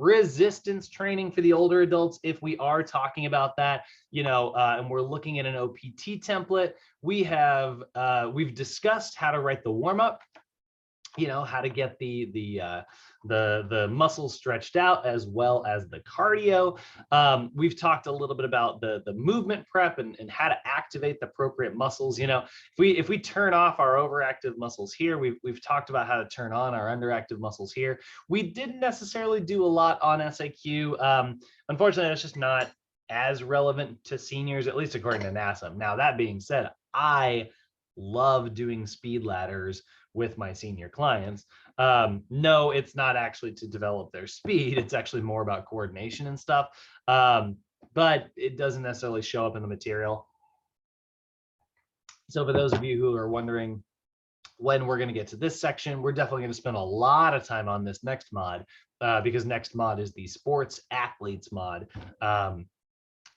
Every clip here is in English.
resistance training for the older adults, if we are talking about that, and we're looking at an OPT template, we've discussed how to write the warm-up, how to get the muscles stretched out as well as the cardio. We've talked a little bit about the movement prep and how to activate the appropriate muscles. If we turn off our overactive muscles here, we've talked about how to turn on our underactive muscles here. We didn't necessarily do a lot on SAQ. Unfortunately, that's just not as relevant to seniors, at least according to NASA. Now, that being said, I love doing speed ladders with my senior clients. No, it's not actually to develop their speed. It's actually more about coordination and stuff. But it doesn't necessarily show up in the material. So for those of you who are wondering when we're going to get to this section, we're definitely going to spend a lot of time on this next mod, because next mod is the sports athletes mod.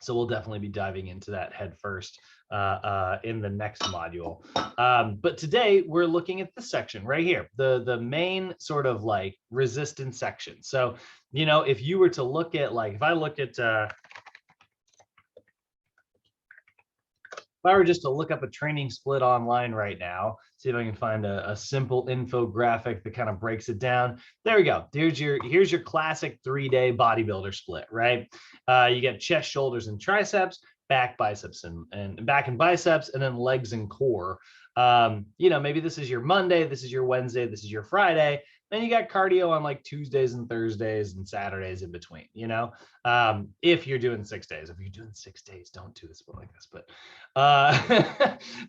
So we'll definitely be diving into that head first in the next module. But today we're looking at this section right here, the main sort of like resistance section. So, if you were to look at, like, if I were just to look up a training split online right now, see if I can find a simple infographic that kind of breaks it down. There we go. Here's your classic 3-day bodybuilder split, right? You get chest, shoulders, and triceps, back, biceps, and back and biceps, and then legs and core. Maybe this is your Monday, this is your Wednesday, this is your Friday. Then you got cardio on like Tuesdays and Thursdays and Saturdays in between, if you're doing 6 days. If you're doing 6 days, don't do a split like this. But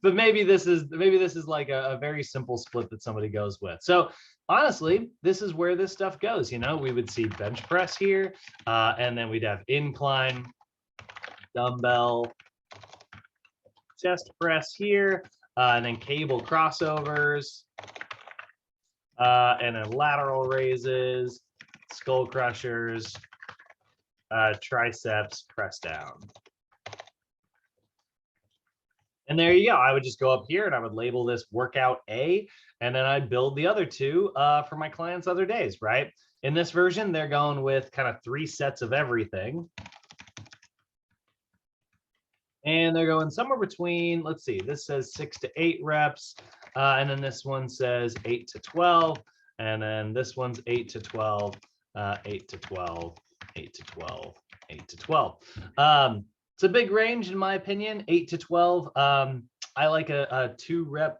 but maybe this is like a very simple split that somebody goes with. So honestly, this is where this stuff goes. We would see bench press here, and then we'd have incline, dumbbell, chest press here, and then cable crossovers, and then lateral raises, skull crushers, triceps press down. And there you go. I would just go up here and I would label this workout A, and then I'd build the other two for my clients other days, right? In this version, they're going with kind of 3 sets of everything. And they're going somewhere between, let's see, this says 6 to 8 reps. And then this one says 8 to 12. And then this one's 8 to 12, 8 to 12, 8 to 12, 8 to 12. It's a big range in my opinion, 8 to 12. I like a 2 rep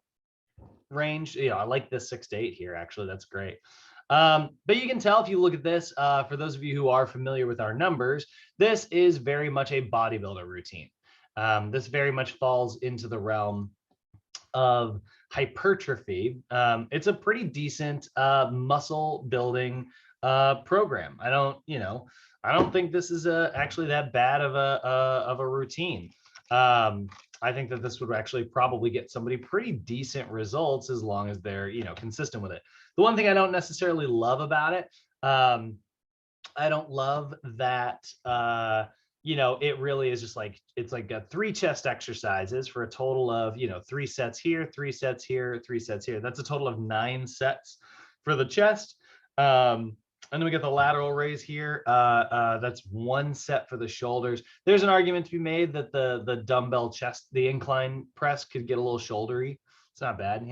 range. I like this 6 to 8 here, actually. That's great. But you can tell if you look at this, for those of you who are familiar with our numbers, this is very much a bodybuilder routine. This very much falls into the realm of hypertrophy. It's a pretty decent muscle building program. I don't think this is actually that bad of a routine. I think that this would actually probably get somebody pretty decent results as long as they're consistent with it. The one thing I don't necessarily love about it, I don't love that it really is just like, it's like 3 chest exercises for a total of 3 sets here, 3 sets here, 3 sets here. That's a total of 9 sets for the chest. And then we get the lateral raise here. That's 1 set for the shoulders. There's an argument to be made that the dumbbell chest, the incline press could get a little shouldery. It's not bad,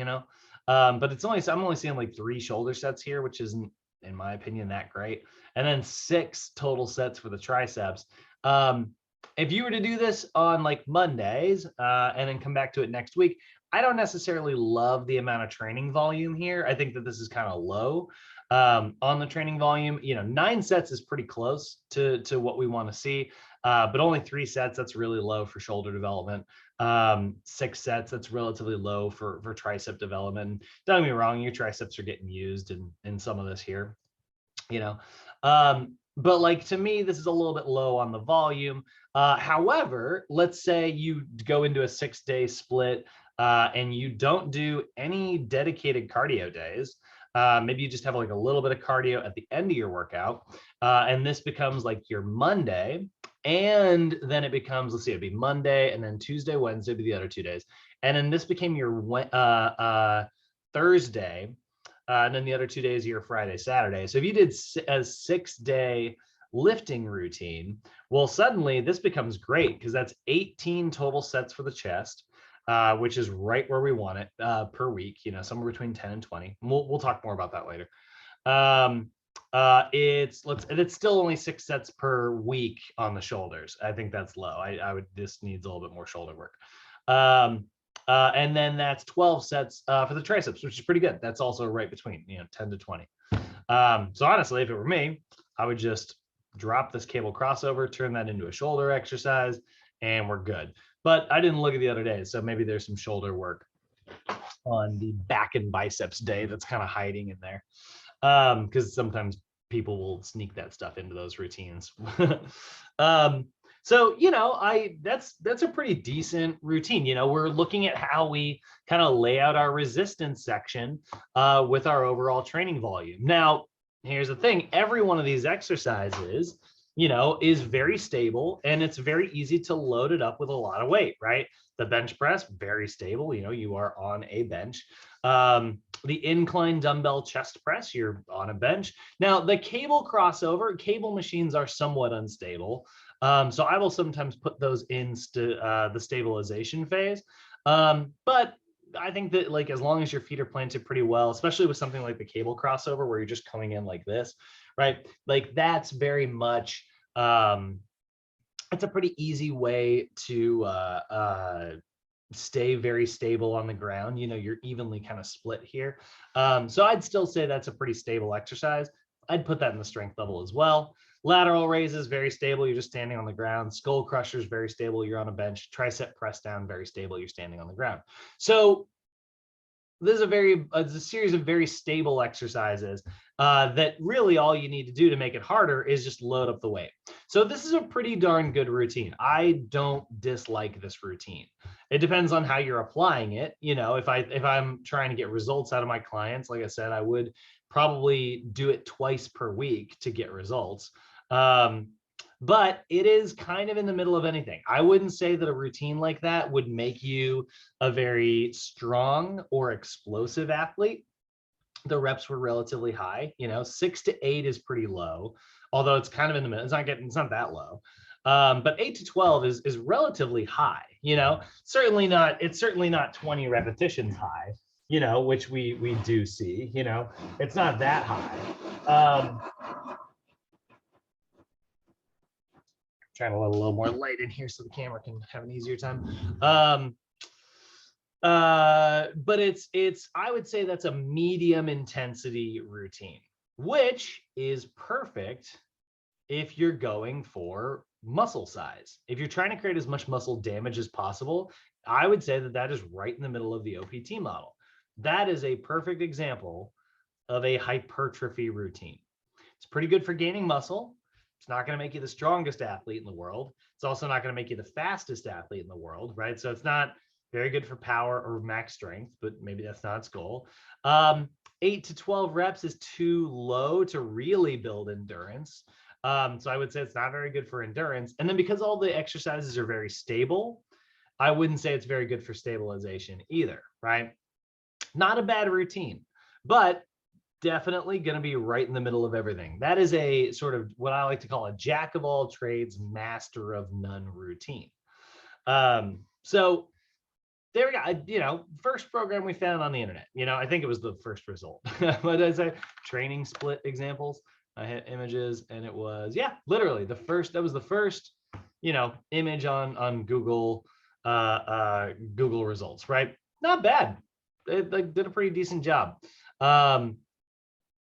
but I'm only seeing like 3 shoulder sets here, which isn't, in my opinion, that great. And then 6 total sets for the triceps. If you were to do this on like Mondays and then come back to it next week, I don't necessarily love the amount of training volume here. I think that this is kind of low on the training volume. 9 sets is pretty close to what we want to see, but only 3 sets, that's really low for shoulder development. 6 sets, that's relatively low for tricep development. Don't get me wrong, your triceps are getting used in some of this here, but like, to me, this is a little bit low on the volume. However, let's say you go into a 6-day split and you don't do any dedicated cardio days. Maybe you just have like a little bit of cardio at the end of your workout, and this becomes like your Monday, and then it becomes, let's see, it'd be Monday, and then Tuesday, Wednesday would be the other 2 days, and then this became your Thursday. And then the other 2 days are your Friday, Saturday. So if you did a 6-day lifting routine, well, suddenly this becomes great because that's 18 total sets for the chest, which is right where we want it per week, somewhere between 10 and 20. We'll talk more about that later. It's still only 6 sets per week on the shoulders. I think that's low. This needs a little bit more shoulder work. And then that's 12 sets for the triceps, which is pretty good. That's also right between 10 to 20. So honestly, if it were me, I would just drop this cable crossover, turn that into a shoulder exercise, and we're good. But I didn't look at the other days, so maybe there's some shoulder work on the back and biceps day that's kind of hiding in there, because sometimes people will sneak that stuff into those routines. So, that's a pretty decent routine. We're looking at how we kind of lay out our resistance section with our overall training volume. Now, here's the thing. Every one of these exercises, is very stable, and it's very easy to load it up with a lot of weight, right? The bench press, very stable. You are on a bench. The incline dumbbell chest press, you're on a bench. Now, the cable crossover, cable machines are somewhat unstable. So I will sometimes put those in the stabilization phase. But I think that as long as your feet are planted pretty well, especially with something like the cable crossover where you're just coming in like this, right? That's very much, it's a pretty easy way to stay very stable on the ground. You're evenly kind of split here. So I'd still say that's a pretty stable exercise. I'd put that in the strength level as well. Lateral raises, very stable. You're just standing on the ground. Skull crushers, very stable. You're on a bench. Tricep press down, very stable. You're standing on the ground. So this is a series of very stable exercises that really all you need to do to make it harder is just load up the weight. So this is a pretty darn good routine. I don't dislike this routine. It depends on how you're applying it. If I'm trying to get results out of my clients, like I said, I would probably do it twice per week to get results. But it is kind of in the middle of anything. I wouldn't say that a routine like that would make you a very strong or explosive athlete. The reps were relatively high, 6 to 8 is pretty low, although it's kind of in the middle. It's not that low. But 8 to 12 is relatively high, it's certainly not 20 repetitions high, which we do see, it's not that high. Trying to let a little more light in here so the camera can have an easier time. But I would say that's a medium intensity routine, which is perfect if you're going for muscle size. If you're trying to create as much muscle damage as possible, I would say that is right in the middle of the OPT model. That is a perfect example of a hypertrophy routine. It's pretty good for gaining muscle. It's not going to make you the strongest athlete in the world. It's also not going to make you the fastest athlete in the world, right? So it's not very good for power or max strength, but maybe that's not its goal. 8 to 12 reps is too low to really build endurance. So I would say it's not very good for endurance. And then because all the exercises are very stable, I wouldn't say it's very good for stabilization either, right? Not a bad routine, but definitely going to be right in the middle of everything. That is a sort of what I like to call a jack of all trades, master of none routine. So there we go. First program we found on the internet. I think it was the first result. What did I say? Training split examples. I hit images, and it was literally the first. That was the first image on Google Google results. Right? Not bad. It did a pretty decent job.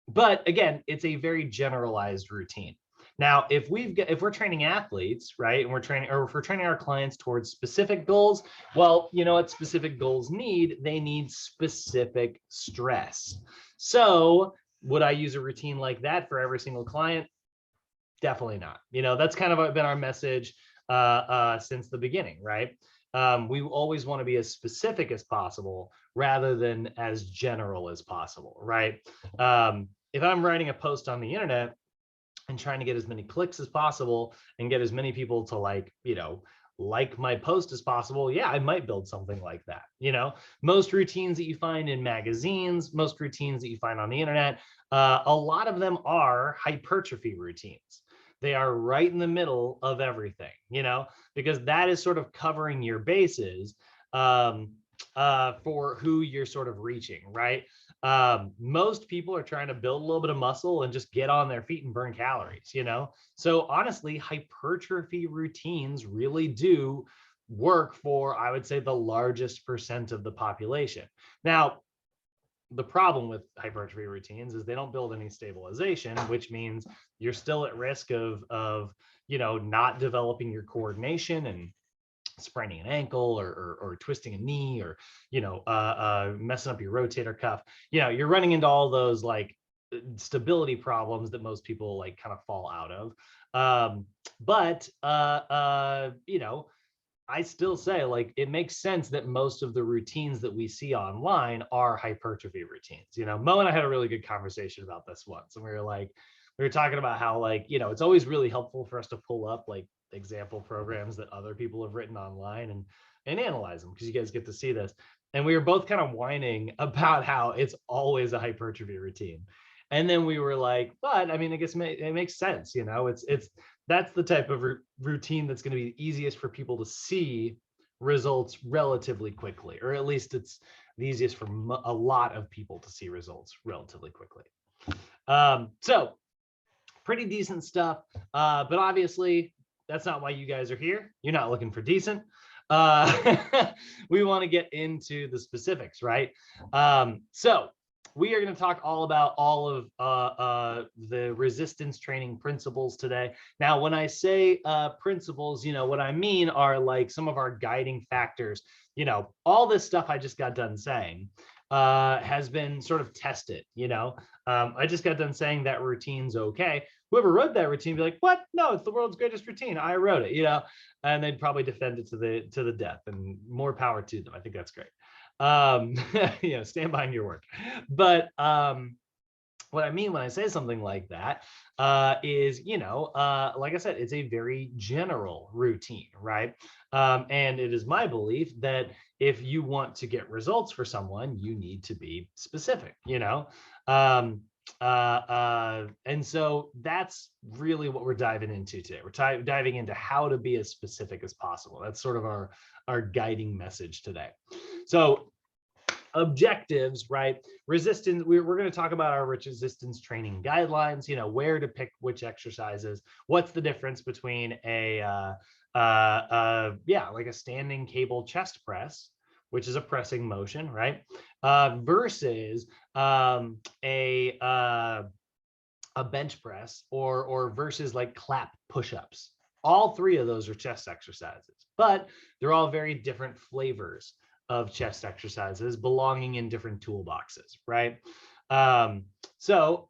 But again, it's a very generalized routine. Now, if we're training athletes, right, and if we're training our clients towards specific goals, well, what specific goals need? They need specific stress. So would I use a routine like that for every single client? Definitely not. That's kind of been our message since the beginning, right? We always want to be as specific as possible rather than as general as possible, right? If I'm writing a post on the internet and trying to get as many clicks as possible and get as many people to like my post as possible, yeah, I might build something like that. Most routines that you find in magazines, most routines that you find on the internet, a lot of them are hypertrophy routines. They are right in the middle of everything, because that is sort of covering your bases for who you're sort of reaching, right? Most people are trying to build a little bit of muscle and just get on their feet and burn calories, So honestly, hypertrophy routines really do work for, I would say, the largest percent of the population. Now, the problem with hypertrophy routines is they don't build any stabilization, which means you're still at risk of not developing your coordination and spraining an ankle or twisting a knee or messing up your rotator cuff. You're running into all those like stability problems that most people like kind of fall out of. But I still say, like, it makes sense that most of the routines that we see online are hypertrophy routines. Mo and I had a really good conversation about this once, and we were talking about how, like, it's always really helpful for us to pull up like example programs that other people have written online and analyze them, because you guys get to see this. And we were both kind of whining about how it's always a hypertrophy routine. And then we were like, but I mean, I guess it makes sense. That's the type of routine that's going to be easiest for people to see results relatively quickly, or at least it's the easiest for a lot of people to see results relatively quickly. So pretty decent stuff, but obviously that's not why you guys are here. You're not looking for decent. We want to get into the specifics, right? So we are going to talk all about all of the resistance training principles today. Now, when I say principles, what I mean are like some of our guiding factors. All this stuff I just got done saying has been sort of tested. I just got done saying that routine's okay. Whoever wrote that routine be like, what? No, it's the world's greatest routine. I wrote it, and they'd probably defend it to the death, and more power to them. I think that's great. Stand behind your work. But what I mean when I say something like that is, like I said, it's a very general routine, right? And it is my belief that if you want to get results for someone, you need to be specific, and so that's really what we're diving into today. We're diving into how to be as specific as possible. That's sort of our guiding message today. So objectives, right? Resistance, we're going to talk about our resistance training guidelines, where to pick which exercises, what's the difference between like a standing cable chest press, which is a pressing motion, right? Versus a bench press, or versus like clap push-ups. All three of those are chest exercises, but they're all very different flavors of chest exercises belonging in different toolboxes, right? So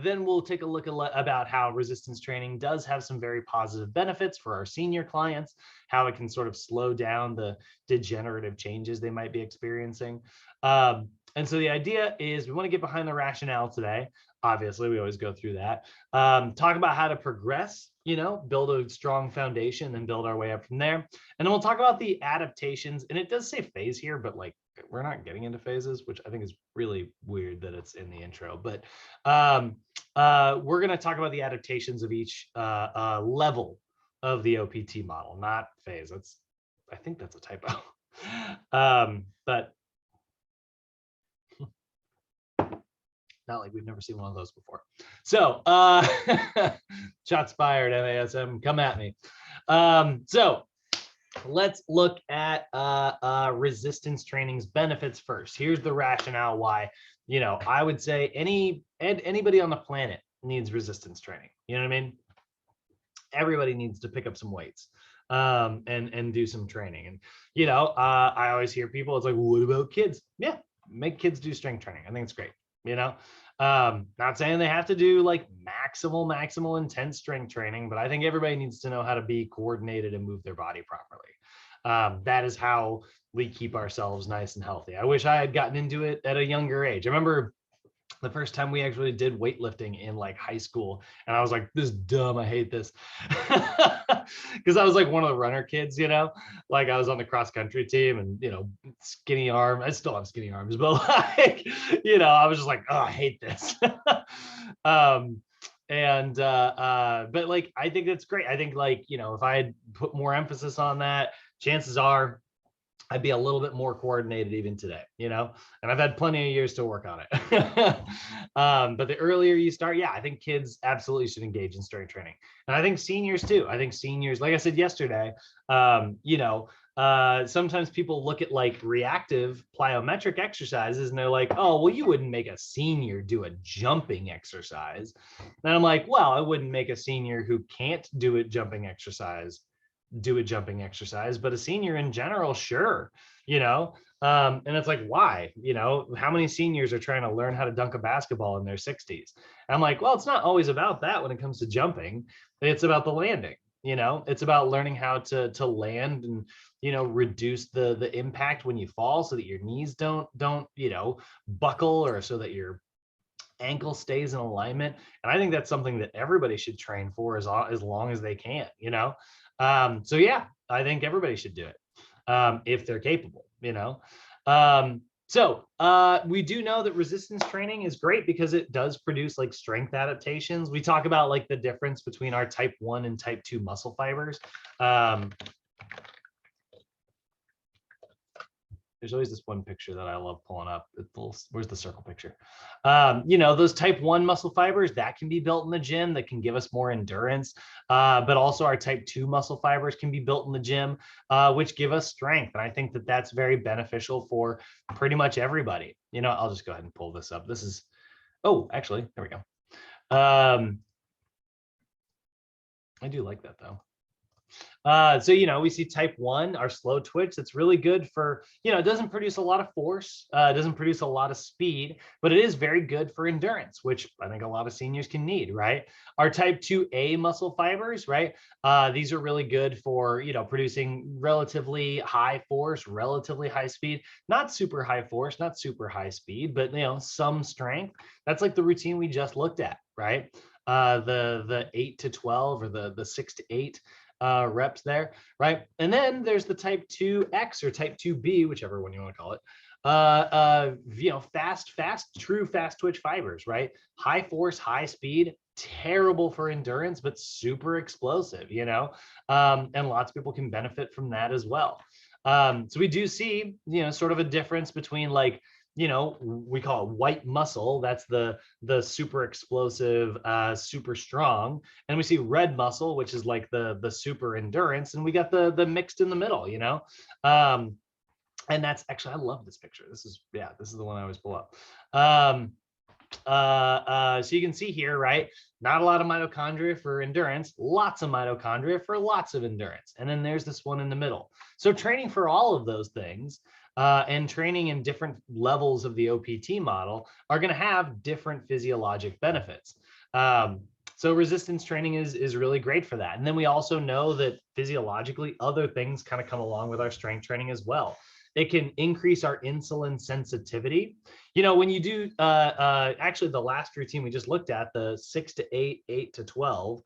then we'll take a look about how resistance training does have some very positive benefits for our senior clients, how it can sort of slow down the degenerative changes they might be experiencing. And so the idea is we want to get behind the rationale today. Obviously, we always go through that. Talk about how to progress, build a strong foundation, then build our way up from there. And then we'll talk about the adaptations. And it does say phase here, but like we're not getting into phases, which I think is really weird that it's in the intro. But we're going to talk about the adaptations of each level of the OPT model, not phase. I think that's a typo. But not like we've never seen one of those before. So shots fired, MASM, come at me. So let's look at resistance training's benefits first. Here's the rationale why, I would say anybody on the planet needs resistance training. You know what I mean? Everybody needs to pick up some weights and do some training. And, I always hear people, it's like, well, what about kids? Yeah, make kids do strength training. I think it's great. Not saying they have to do like maximal intense strength training, but I think everybody needs to know how to be coordinated and move their body properly. That is how we keep ourselves nice and healthy. I wish I had gotten into it at a younger age. I remember the first time we actually did weightlifting in like high school. And I was like, this is dumb. I hate this. Because I was like one of the runner kids, you know, like I was on the cross country team and, you know, skinny arm. I still have skinny arms, but like, you know, I was just like, oh, I hate this. But like, I think that's great. I think like, you know, if I had put more emphasis on that, chances are I'd be a little bit more coordinated even today, you know, and I've had plenty of years to work on it. But the earlier you start, yeah, I think kids absolutely should engage in strength training. And I think seniors too. I think seniors, like I said yesterday, you know, sometimes people look at like reactive plyometric exercises and they're like, oh, well, you wouldn't make a senior do a jumping exercise. And I'm like, well, I wouldn't make a senior who can't do a jumping exercise do a jumping exercise, but a senior in general, sure, you know. And it's like, why? You know, how many seniors are trying to learn how to dunk a basketball in their 60s? And I'm like, well, it's not always about that when it comes to jumping. It's about the landing. You know, it's about learning how to land and, you know, reduce the impact when you fall so that your knees don't you know, buckle, or so that your ankle stays in alignment. And I think that's something that everybody should train for as long as they can, you know. So yeah, I think everybody should do it if they're capable, you know. We do know that resistance training is great because it does produce like strength adaptations. We talk about like the difference between our type 1 and type 2 muscle fibers. There's always this one picture that I love pulling up. Where's the circle picture? You know, those type 1 muscle fibers that can be built in the gym that can give us more endurance. But also our type 2 muscle fibers can be built in the gym, which give us strength. And I think that that's very beneficial for pretty much everybody. You know, I'll just go ahead and pull this up. This is, oh, actually, there we go. I do like that though. So, you know, we see type 1, our slow twitch. That's really good for, you know, it doesn't produce a lot of force. It doesn't produce a lot of speed, but it is very good for endurance, which I think a lot of seniors can need, right? Our type 2A muscle fibers, right? These are really good for, you know, producing relatively high force, relatively high speed, not super high force, not super high speed, but, you know, some strength. That's like the routine we just looked at, right? The 8 to 12 or the 6 to 8 reps there, right? And then there's the type 2X or type 2B, whichever one you want to call it. You know, true fast twitch fibers, right? High force, high speed, terrible for endurance, but super explosive, you know, and lots of people can benefit from that as well. So we do see, you know, sort of a difference between like, you know, we call it white muscle. That's the super explosive, super strong. And we see red muscle, which is like the super endurance. And we got the mixed in the middle, you know. And that's actually, I love this picture. This is the one I always pull up. So you can see here, right? Not a lot of mitochondria for endurance, lots of mitochondria for lots of endurance. And then there's this one in the middle. So training for all of those things and training in different levels of the OPT model are going to have different physiologic benefits. So resistance training is really great for that. And then we also know that physiologically other things kind of come along with our strength training as well. It can increase our insulin sensitivity. You know, when you do, actually the last routine we just looked at, the 6 to 8, 8 to 12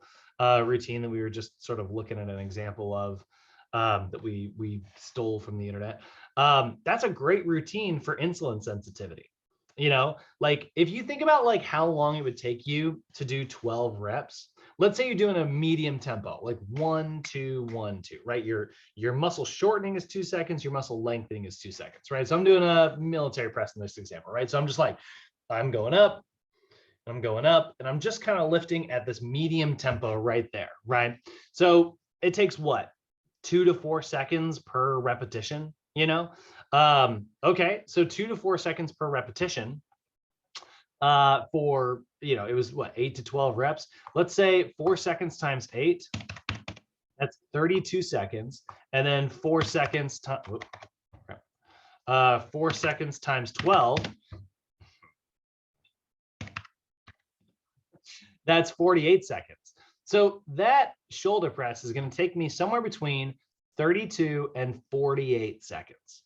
routine that we were just sort of looking at an example of that we stole from the internet. That's a great routine for insulin sensitivity. You know, like if you think about like how long it would take you to do 12 reps, let's say you're doing a medium tempo, like 1, 2, 1, 2, right? Your muscle shortening is 2 seconds, your muscle lengthening is 2 seconds, right? So I'm doing a military press in this example, right? So I'm just like, I'm going up, and I'm just kind of lifting at this medium tempo right there, right? So it takes what? 2 to 4 seconds per repetition, you know? Okay, so 2 to 4 seconds per repetition for, you know, it was what, 8 to 12 reps. Let's say 4 seconds times 8, that's 32 seconds. And then 4 seconds, 4 seconds times 12, that's 48 seconds. So that shoulder press is going to take me somewhere between 32 and 48 seconds.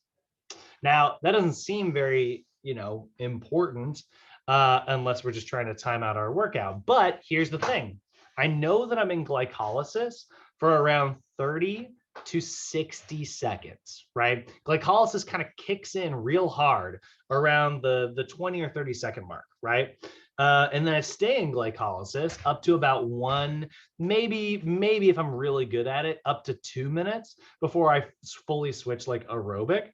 Now, that doesn't seem very, you know, important, unless we're just trying to time out our workout. But here's the thing. I know that I'm in glycolysis for around 30 to 60 seconds, right? Glycolysis kind of kicks in real hard around the 20 or 30 second mark, right? And then I stay in glycolysis up to about maybe if I'm really good at it, up to 2 minutes before I fully switch like aerobic.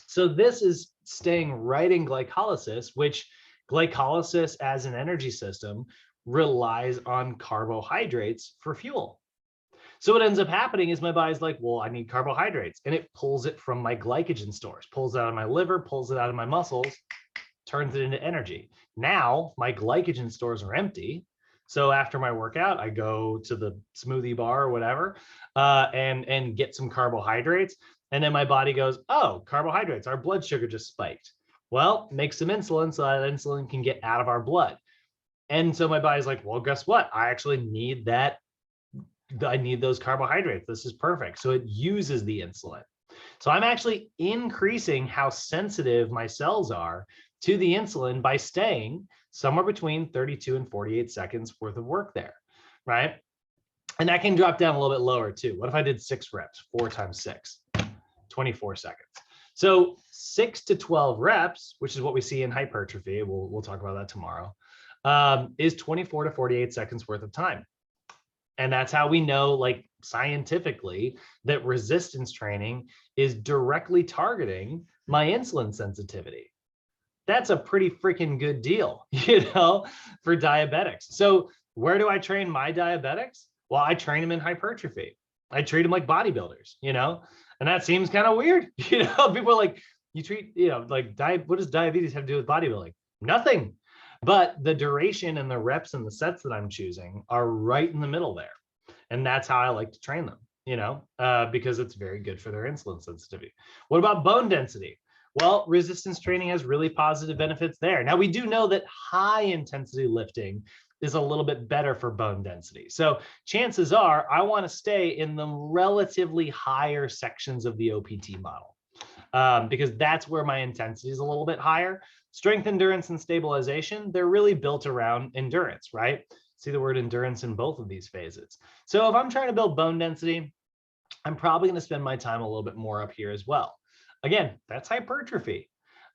So this is staying right in glycolysis, which glycolysis as an energy system relies on carbohydrates for fuel. So what ends up happening is my body's like, well, I need carbohydrates, and it pulls it from my glycogen stores, pulls it out of my liver, pulls it out of my muscles, turns it into energy. Now my glycogen stores are empty. So after my workout, I go to the smoothie bar or whatever, and get some carbohydrates. And then my body goes, oh, carbohydrates, our blood sugar just spiked. Well, make some insulin so that insulin can get out of our blood. And so my body's like, well, guess what? I actually need that. I need those carbohydrates. This is perfect. So it uses the insulin. So I'm actually increasing how sensitive my cells are to the insulin by staying somewhere between 32 and 48 seconds worth of work there, right? And that can drop down a little bit lower too. What if I did 6 reps, 4 times 6, 24 seconds. So 6 to 12 reps, which is what we see in hypertrophy, we'll talk about that tomorrow, is 24 to 48 seconds worth of time. And that's how we know, like scientifically, that resistance training is directly targeting my insulin sensitivity. That's a pretty freaking good deal, for diabetics. So where do I train my diabetics? Well, I train them in hypertrophy. I treat them like bodybuilders, and that seems kind of weird. People are like, you treat, what does diabetes have to do with bodybuilding? Nothing. But the duration and the reps and the sets that I'm choosing are right in the middle there. And that's how I like to train them, because it's very good for their insulin sensitivity. What about bone density? Well, resistance training has really positive benefits there. Now, we do know that high intensity lifting is a little bit better for bone density. So chances are I want to stay in the relatively higher sections of the OPT model, because that's where my intensity is a little bit higher. Strength, endurance, and stabilization, they're really built around endurance, right? See the word endurance in both of these phases. So if I'm trying to build bone density, I'm probably going to spend my time a little bit more up here as well. Again, that's hypertrophy.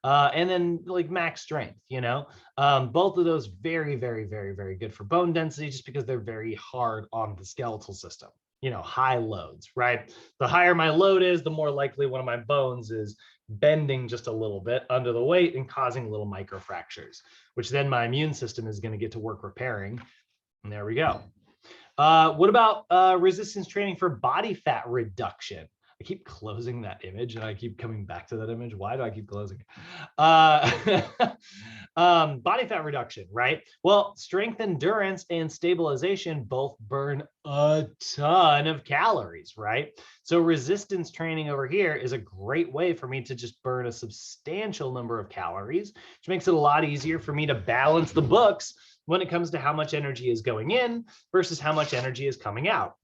And then like max strength, both of those very, very, very, very good for bone density, just because they're very hard on the skeletal system. High loads, right? The higher my load is, the more likely one of my bones is bending just a little bit under the weight and causing little microfractures, which then my immune system is going to get to work repairing. And there we go. What about resistance training for body fat reduction? I keep closing that image and I keep coming back to that image. Why do I keep closing it? Body fat reduction, right? Well, strength, endurance, and stabilization both burn a ton of calories, right? So resistance training over here is a great way for me to just burn a substantial number of calories, which makes it a lot easier for me to balance the books when it comes to how much energy is going in versus how much energy is coming out,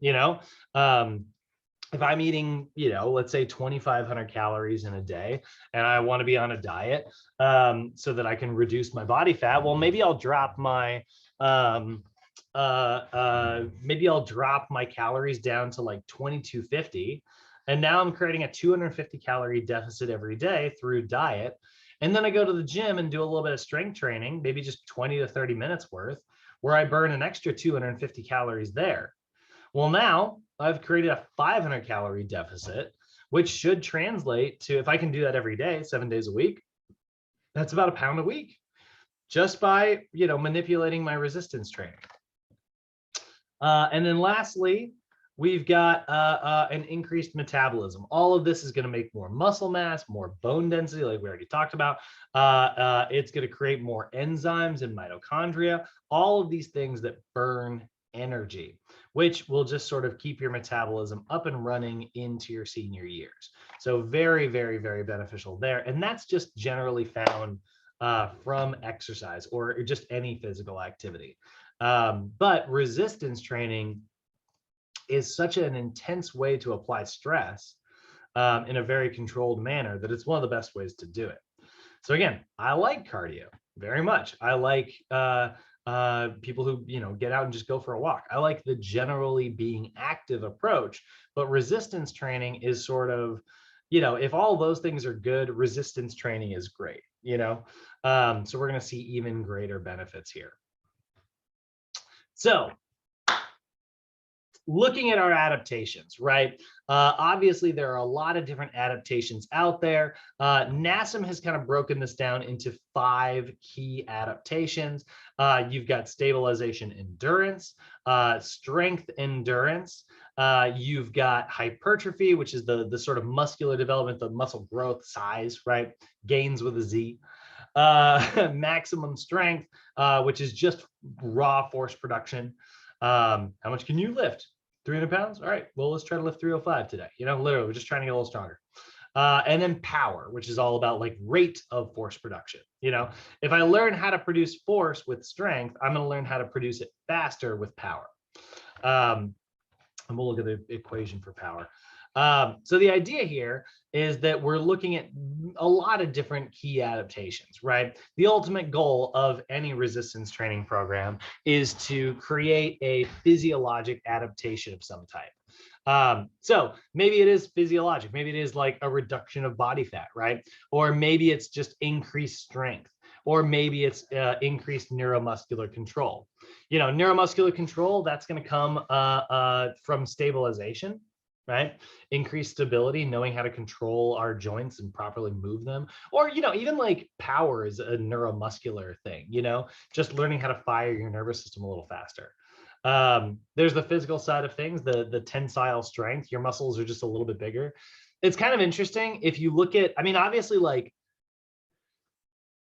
if I'm eating, let's say 2,500 calories in a day, and I want to be on a diet so that I can reduce my body fat, well, maybe I'll drop my calories down to like 2,250, and now I'm creating a 250 calorie deficit every day through diet. And then I go to the gym and do a little bit of strength training, maybe just 20 to 30 minutes worth, where I burn an extra 250 calories there. Well, now I've created a 500 calorie deficit, which should translate to, if I can do that every day, 7 days a week, that's about 1 pound a week, just by, manipulating my resistance training. And then lastly, we've got an increased metabolism. All of this is going to make more muscle mass, more bone density, like we already talked about. It's going to create more enzymes and mitochondria, all of these things that burn energy, which will just sort of keep your metabolism up and running into your senior years. So very, very, very beneficial there. And that's just generally found from exercise or just any physical activity. But resistance training is such an intense way to apply stress in a very controlled manner that it's one of the best ways to do it. So again, I like cardio. very much. I like people who, get out and just go for a walk. I like the generally being active approach, but resistance training is sort of, if all those things are good, resistance training is great, so we're going to see even greater benefits here. So looking at our adaptations, right? Obviously, there are a lot of different adaptations out there. NASM has kind of broken this down into 5 key adaptations. You've got stabilization endurance, strength endurance. You've got hypertrophy, which is the sort of muscular development, the muscle growth, size, right? Gains with a Z. Maximum strength, which is just raw force production. How much can you lift? 300 pounds? All right, well, let's try to lift 305 today. Literally, we're just trying to get a little stronger. And then power, which is all about like rate of force production. If I learn how to produce force with strength, I'm going to learn how to produce it faster with power. And we'll look at the equation for power. So the idea here is that we're looking at a lot of different key adaptations, right? The ultimate goal of any resistance training program is to create a physiologic adaptation of some type. So maybe it is physiologic, maybe it is like a reduction of body fat, right? Or maybe it's just increased strength, or maybe it's increased neuromuscular control. Neuromuscular control, that's going to come from stabilization, right? Increased stability, knowing how to control our joints and properly move them. Or, even like power is a neuromuscular thing, just learning how to fire your nervous system a little faster. There's the physical side of things, the tensile strength. Your muscles are just a little bit bigger. It's kind of interesting if you look at, obviously, like,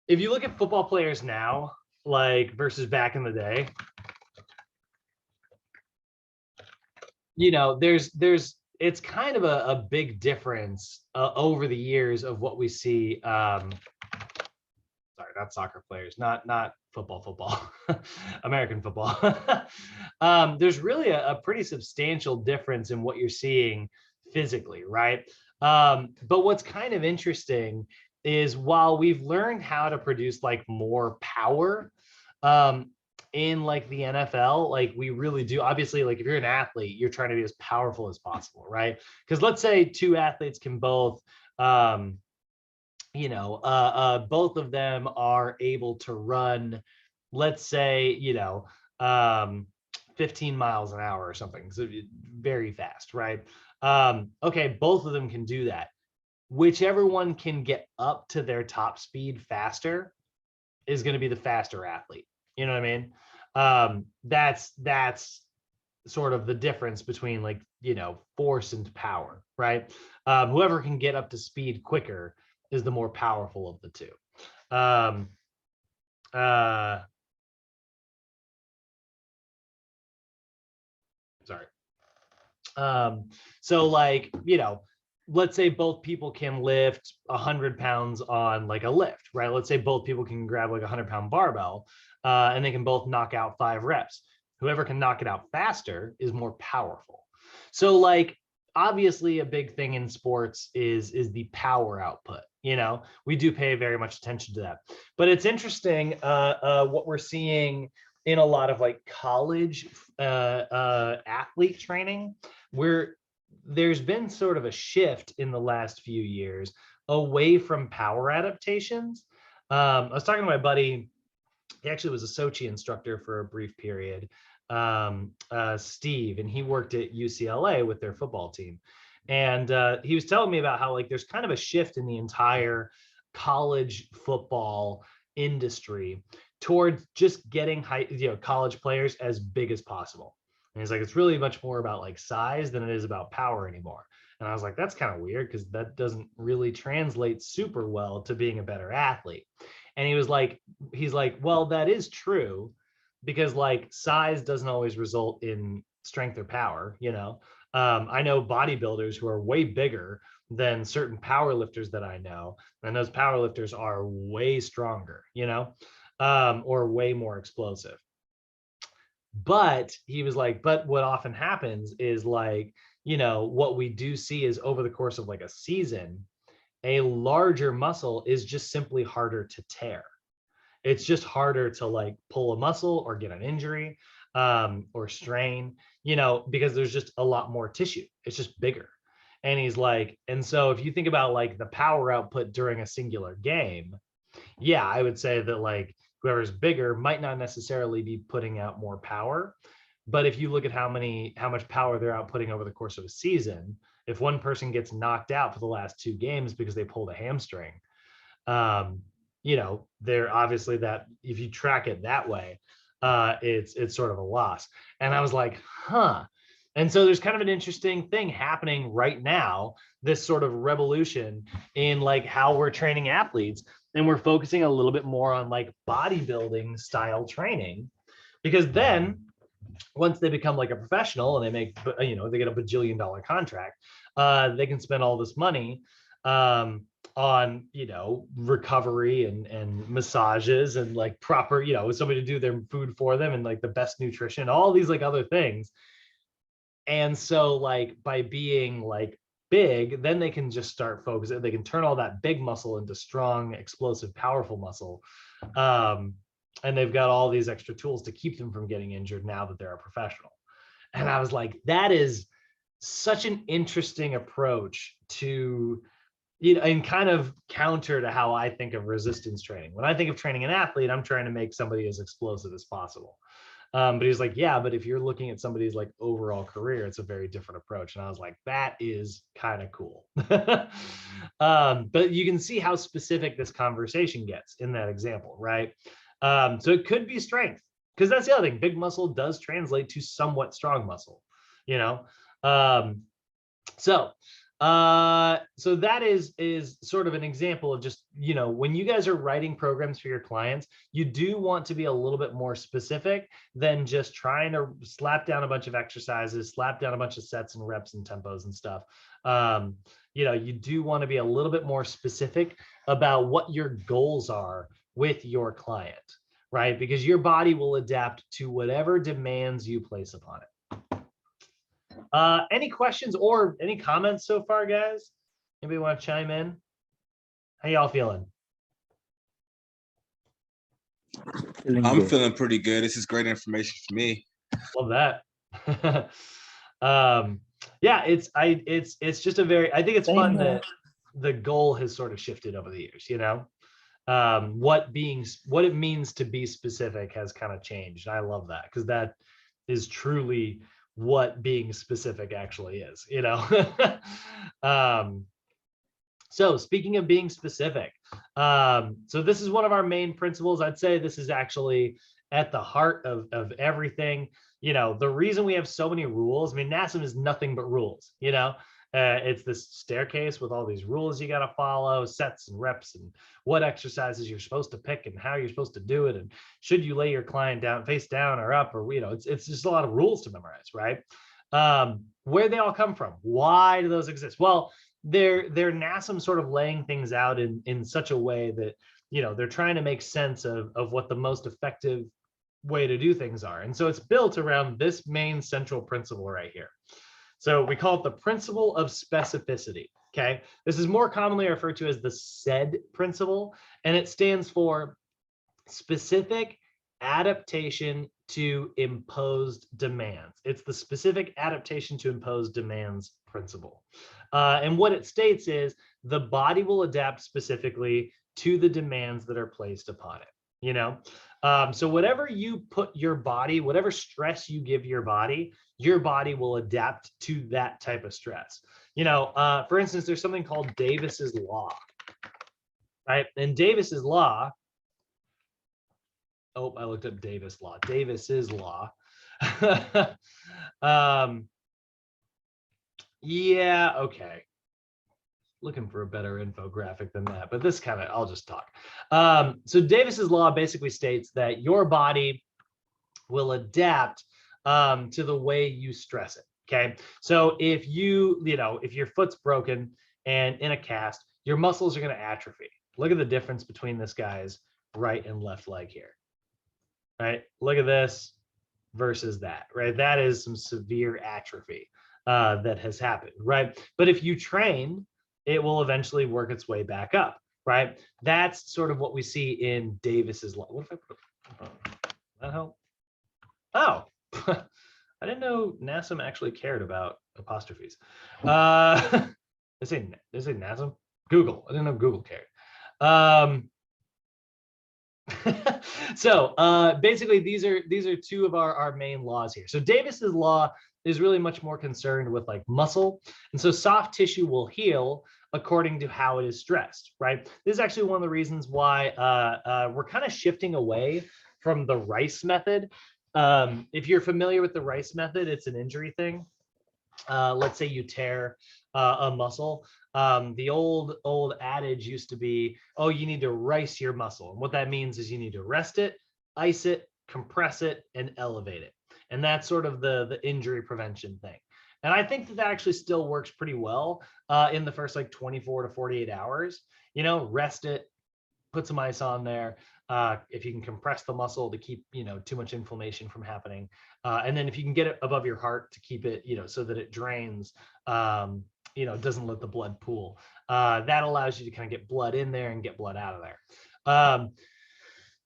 if you look at football players now, like versus back in the day, it's kind of a big difference over the years of what we see. Sorry, not soccer players, not football, American football. There's really a pretty substantial difference in what you're seeing physically, right? But what's kind of interesting is while we've learned how to produce like more power, in like the NFL, like we really do. Obviously, like if you're an athlete, you're trying to be as powerful as possible, right? Because let's say 2 athletes can both, both of them are able to run, let's say, 15 miles an hour or something, so very fast, right? Okay, both of them can do that. Whichever one can get up to their top speed faster is going to be the faster athlete. You know what I mean? That's sort of the difference between like, force and power, right? Whoever can get up to speed quicker is the more powerful of the two. Sorry. So like, let's say both people can lift 100 pounds on like a lift, right? Let's say both people can grab like a 100-pound barbell, and they can both knock out 5 reps. Whoever can knock it out faster is more powerful. So like, obviously a big thing in sports is the power output. We do pay very much attention to that, but it's interesting what we're seeing in a lot of like college athlete training, where there's been sort of a shift in the last few years away from power adaptations. I was talking to my buddy. He actually was a Sochi instructor for a brief period, Steve, and he worked at UCLA with their football team. And he was telling me about how like there's kind of a shift in the entire college football industry towards just getting college players as big as possible. And he's like, it's really much more about like size than it is about power anymore. And I was like, that's kind of weird because that doesn't really translate super well to being a better athlete. And he's like, well, that is true because like size doesn't always result in strength or power. I know bodybuilders who are way bigger than certain power lifters that I know, and those power lifters are way stronger, or way more explosive. But he was like, but what often happens is like, what we do see is over the course of like a season, a larger muscle is just simply harder to tear. It's just harder to like pull a muscle or get an injury or strain, because there's just a lot more tissue. It's just bigger. And he's like, and so if you think about like the power output during a singular game, yeah, I would say that like whoever's bigger might not necessarily be putting out more power. But if you look at how much power they're outputting over the course of a season, if one person gets knocked out for the last 2 games because they pulled a hamstring, they're obviously, that if you track it that way, it's sort of a loss. And I was like, huh. And so there's kind of an interesting thing happening right now, this sort of revolution in like how we're training athletes. And we're focusing a little bit more on like bodybuilding style training, because then once they become like a professional and they make, they get a $bajillion contract, they can spend all this money on, recovery and massages and like proper, somebody to do their food for them and like the best nutrition, all these like other things. And so like by being like big, then they can just start focusing. They can turn all that big muscle into strong, explosive, powerful muscle. And they've got all these extra tools to keep them from getting injured now that they're a professional. And I was like, that is such an interesting approach to, and kind of counter to how I think of resistance training. When I think of training an athlete, I'm trying to make somebody as explosive as possible. But he's like, yeah, but if you're looking at somebody's like overall career, it's a very different approach. And I was like, that is kind of cool. But you can see how specific this conversation gets in that example, right? So it could be strength, because that's the other thing. Big muscle does translate to somewhat strong muscle, so that is sort of an example of just, when you guys are writing programs for your clients, you do want to be a little bit more specific than just trying to slap down a bunch of exercises, slap down a bunch of sets and reps and tempos and stuff. You do want to be a little bit more specific about what your goals are with your client, right? Because your body will adapt to whatever demands you place upon it. Any questions or any comments so far, guys? Anybody want to chime in? How y'all feeling? I'm feeling pretty good. This is great information for me. Love that. Yeah, it's just a very, I think it's fun that the goal has sort of shifted over the years, what it means to be specific has kind of changed. I love that, because that is truly what being specific actually is, So speaking of being specific, so this is one of our main principles. I'd say this is actually at the heart of everything. The reason we have so many rules, NASM is nothing but rules, it's this staircase with all these rules you got to follow, sets and reps, and what exercises you're supposed to pick and how you're supposed to do it, and should you lay your client down face down or up, or it's just a lot of rules to memorize, right? Where they all come from, why do those exist? Well, they're NASM sort of laying things out in such a way that they're trying to make sense of what the most effective way to do things are. And so it's built around this main central principle right here. So we call it the principle of specificity. Okay, this is more commonly referred to as the SAID principle, and it stands for specific adaptation to imposed demands. It's the specific adaptation to imposed demands principle. And what it states is the body will adapt specifically to the demands that are placed upon it. So whatever you put your body, whatever stress you give your body will adapt to that type of stress. For instance, there's something called Davis's law, right? And Davis's law, oh, I looked up Davis law, Davis's law. Yeah, okay. Looking for a better infographic than that, but this kind of, I'll just talk. So Davis's law basically states that your body will adapt to the way you stress it. Okay, so if if your foot's broken and in a cast, your muscles are going to atrophy. Look at the difference between this guy's right and left leg here. Right, look at this versus that. Right, that is some severe atrophy that has happened. Right, but if you train, it will eventually work its way back up. right? That's sort of what we see in Davis's law. What if I put that help? Oh, I didn't know NASM actually cared about apostrophes. They say NASM? Google. I didn't know Google cared. So basically, these are two of our main laws here. So Davis's law is really much more concerned with like muscle, and so soft tissue will heal according to how it is stressed, right? This is actually one of the reasons why we're kind of shifting away from the Rice method. If you're familiar with the Rice method, it's an injury thing. Let's say you tear a muscle. The old adage used to be, oh, you need to rice your muscle. And what that means is you need to rest it, ice it, compress it, and elevate it. And that's sort of the injury prevention thing. And I think that actually still works pretty well in the first like 24 to 48 hours. You know, rest it, put some ice on there. If you can compress the muscle to keep, too much inflammation from happening. And then if you can get it above your heart to keep it, so that it drains, doesn't let the blood pool. That allows you to kind of get blood in there and get blood out of there.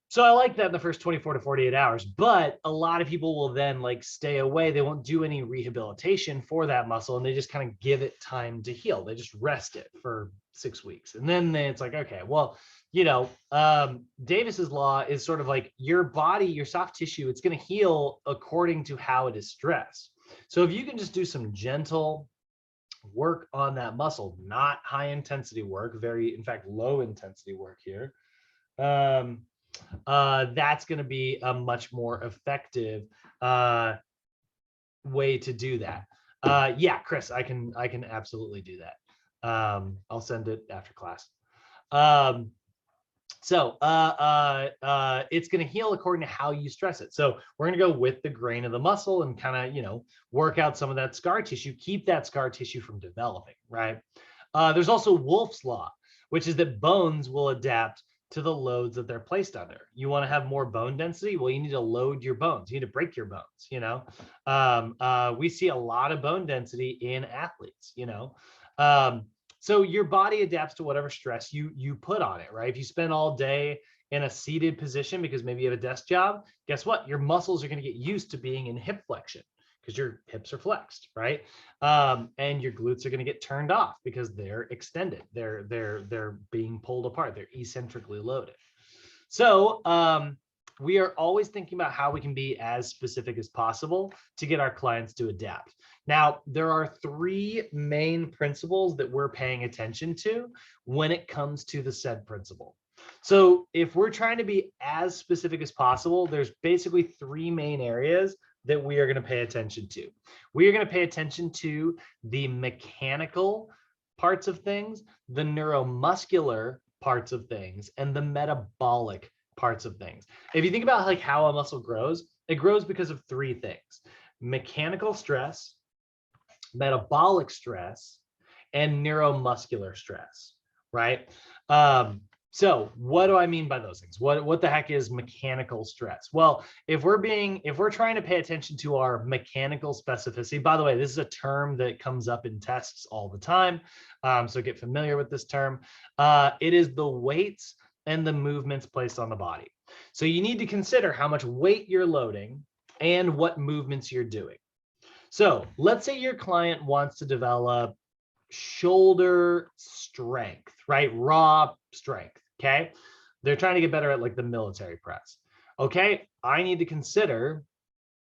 So I like that in the first 24 to 48 hours, but a lot of people will then like stay away. They won't do any rehabilitation for that muscle, and they just kind of give it time to heal. They just rest it for 6 weeks. And then it's like, okay, well, Davis's law is sort of like your body, your soft tissue, it's going to heal according to how it is stressed. So if you can just do some gentle work on that muscle, not high intensity work, in fact, low intensity work here, that's going to be a much more effective way to do that. Yeah, Chris, I can absolutely do that. I'll send it after class. So it's going to heal according to how you stress it. So we're going to go with the grain of the muscle and kind of, work out some of that scar tissue, keep that scar tissue from developing, right? There's also Wolff's law, which is that bones will adapt to the loads that they're placed under. You want to have more bone density? Well, you need to load your bones. You need to break your bones, we see a lot of bone density in athletes, so your body adapts to whatever stress you put on it, right? If you spend all day in a seated position because maybe you have a desk job, guess what? Your muscles are going to get used to being in hip flexion because your hips are flexed, right? And your glutes are going to get turned off because they're extended. They're being pulled apart. They're eccentrically loaded. So we are always thinking about how we can be as specific as possible to get our clients to adapt. Now, there are 3 main principles that we're paying attention to when it comes to the SAID principle. So if we're trying to be as specific as possible, there's basically 3 main areas that we are going to pay attention to. We are going to pay attention to the mechanical parts of things, the neuromuscular parts of things, and the metabolic parts of things. If you think about like how a muscle grows, it grows because of 3 things: mechanical stress, metabolic stress, and neuromuscular stress, right? So what do I mean by those things? What the heck is mechanical stress? Well, if we're trying to pay attention to our mechanical specificity, by the way, this is a term that comes up in tests all the time. So get familiar with this term. It is the weights and the movements placed on the body. So you need to consider how much weight you're loading and what movements you're doing. So let's say your client wants to develop shoulder strength, right? Raw strength, okay? They're trying to get better at like the military press. Okay, I need to consider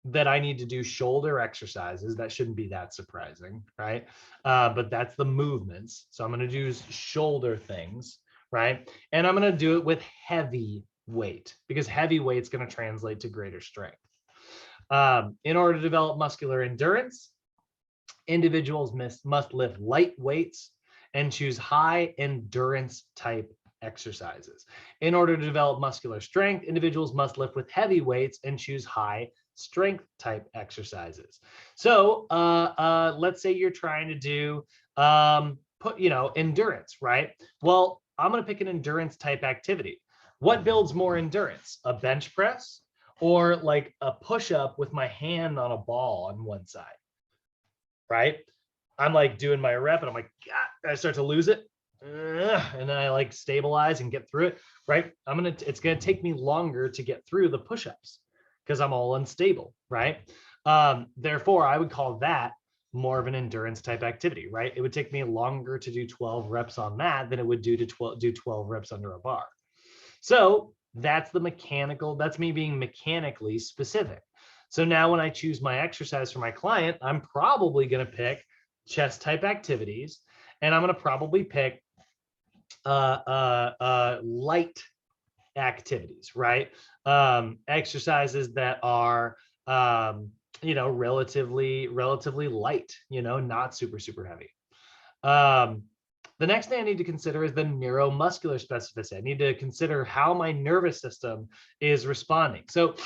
that I need to do shoulder exercises. That shouldn't be that surprising, right? But that's the movements. So I'm going to do shoulder things, right? And I'm going to do it with heavy weight because heavy weight is going to translate to greater strength. In order to develop muscular endurance, individuals must lift light weights and choose high endurance type exercises. In order to develop muscular strength, individuals must lift with heavy weights and choose high strength type exercises. So let's say you're trying to do endurance, right? Well, I'm going to pick an endurance type activity. What builds more endurance, a bench press or like a push-up with my hand on a ball on one side, right? I'm like doing my rep and I'm like, I start to lose it. and then I like stabilize and get through it, right? It's gonna take me longer to get through the push-ups because I'm all unstable, right? Therefore, I would call that more of an endurance type activity, right? It would take me longer to do 12 reps on that than it would do to do 12 reps under a bar. So that's me being mechanically specific. So now when I choose my exercise for my client, I'm probably going to pick chest type activities, and I'm going to probably pick light activities, right? Exercises that are, relatively light, not super heavy. The next thing I need to consider is the neuromuscular specificity. I need to consider how my nervous system is responding. So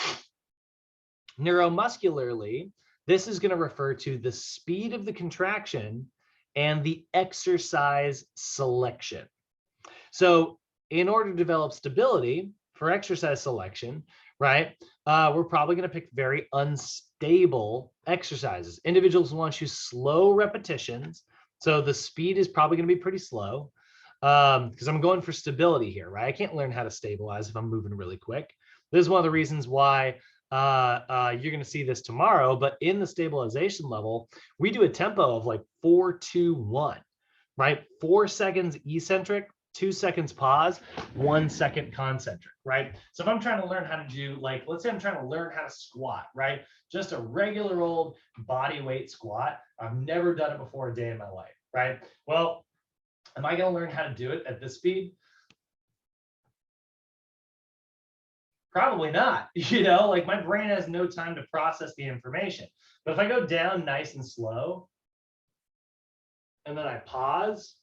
neuromuscularly, this is going to refer to the speed of the contraction and the exercise selection. So in order to develop stability for exercise selection, right, we're probably going to pick very unstable exercises. Individuals want to choose slow repetitions. So the speed is probably going to be pretty slow because I'm going for stability here, right? I can't learn how to stabilize if I'm moving really quick. This is one of the reasons why you're going to see this tomorrow, but in the stabilization level, we do a tempo of like 4-2-1, right? 4 seconds eccentric, 2 seconds pause, 1 second concentric, right? So if I'm trying to learn how to do, like, let's say I'm trying to learn how to squat, right? Just a regular old body weight squat. I've never done it before a day in my life, right? Well, am I going to learn how to do it at this speed? Probably not. Like my brain has no time to process the information. But if I go down nice and slow, and then I pause,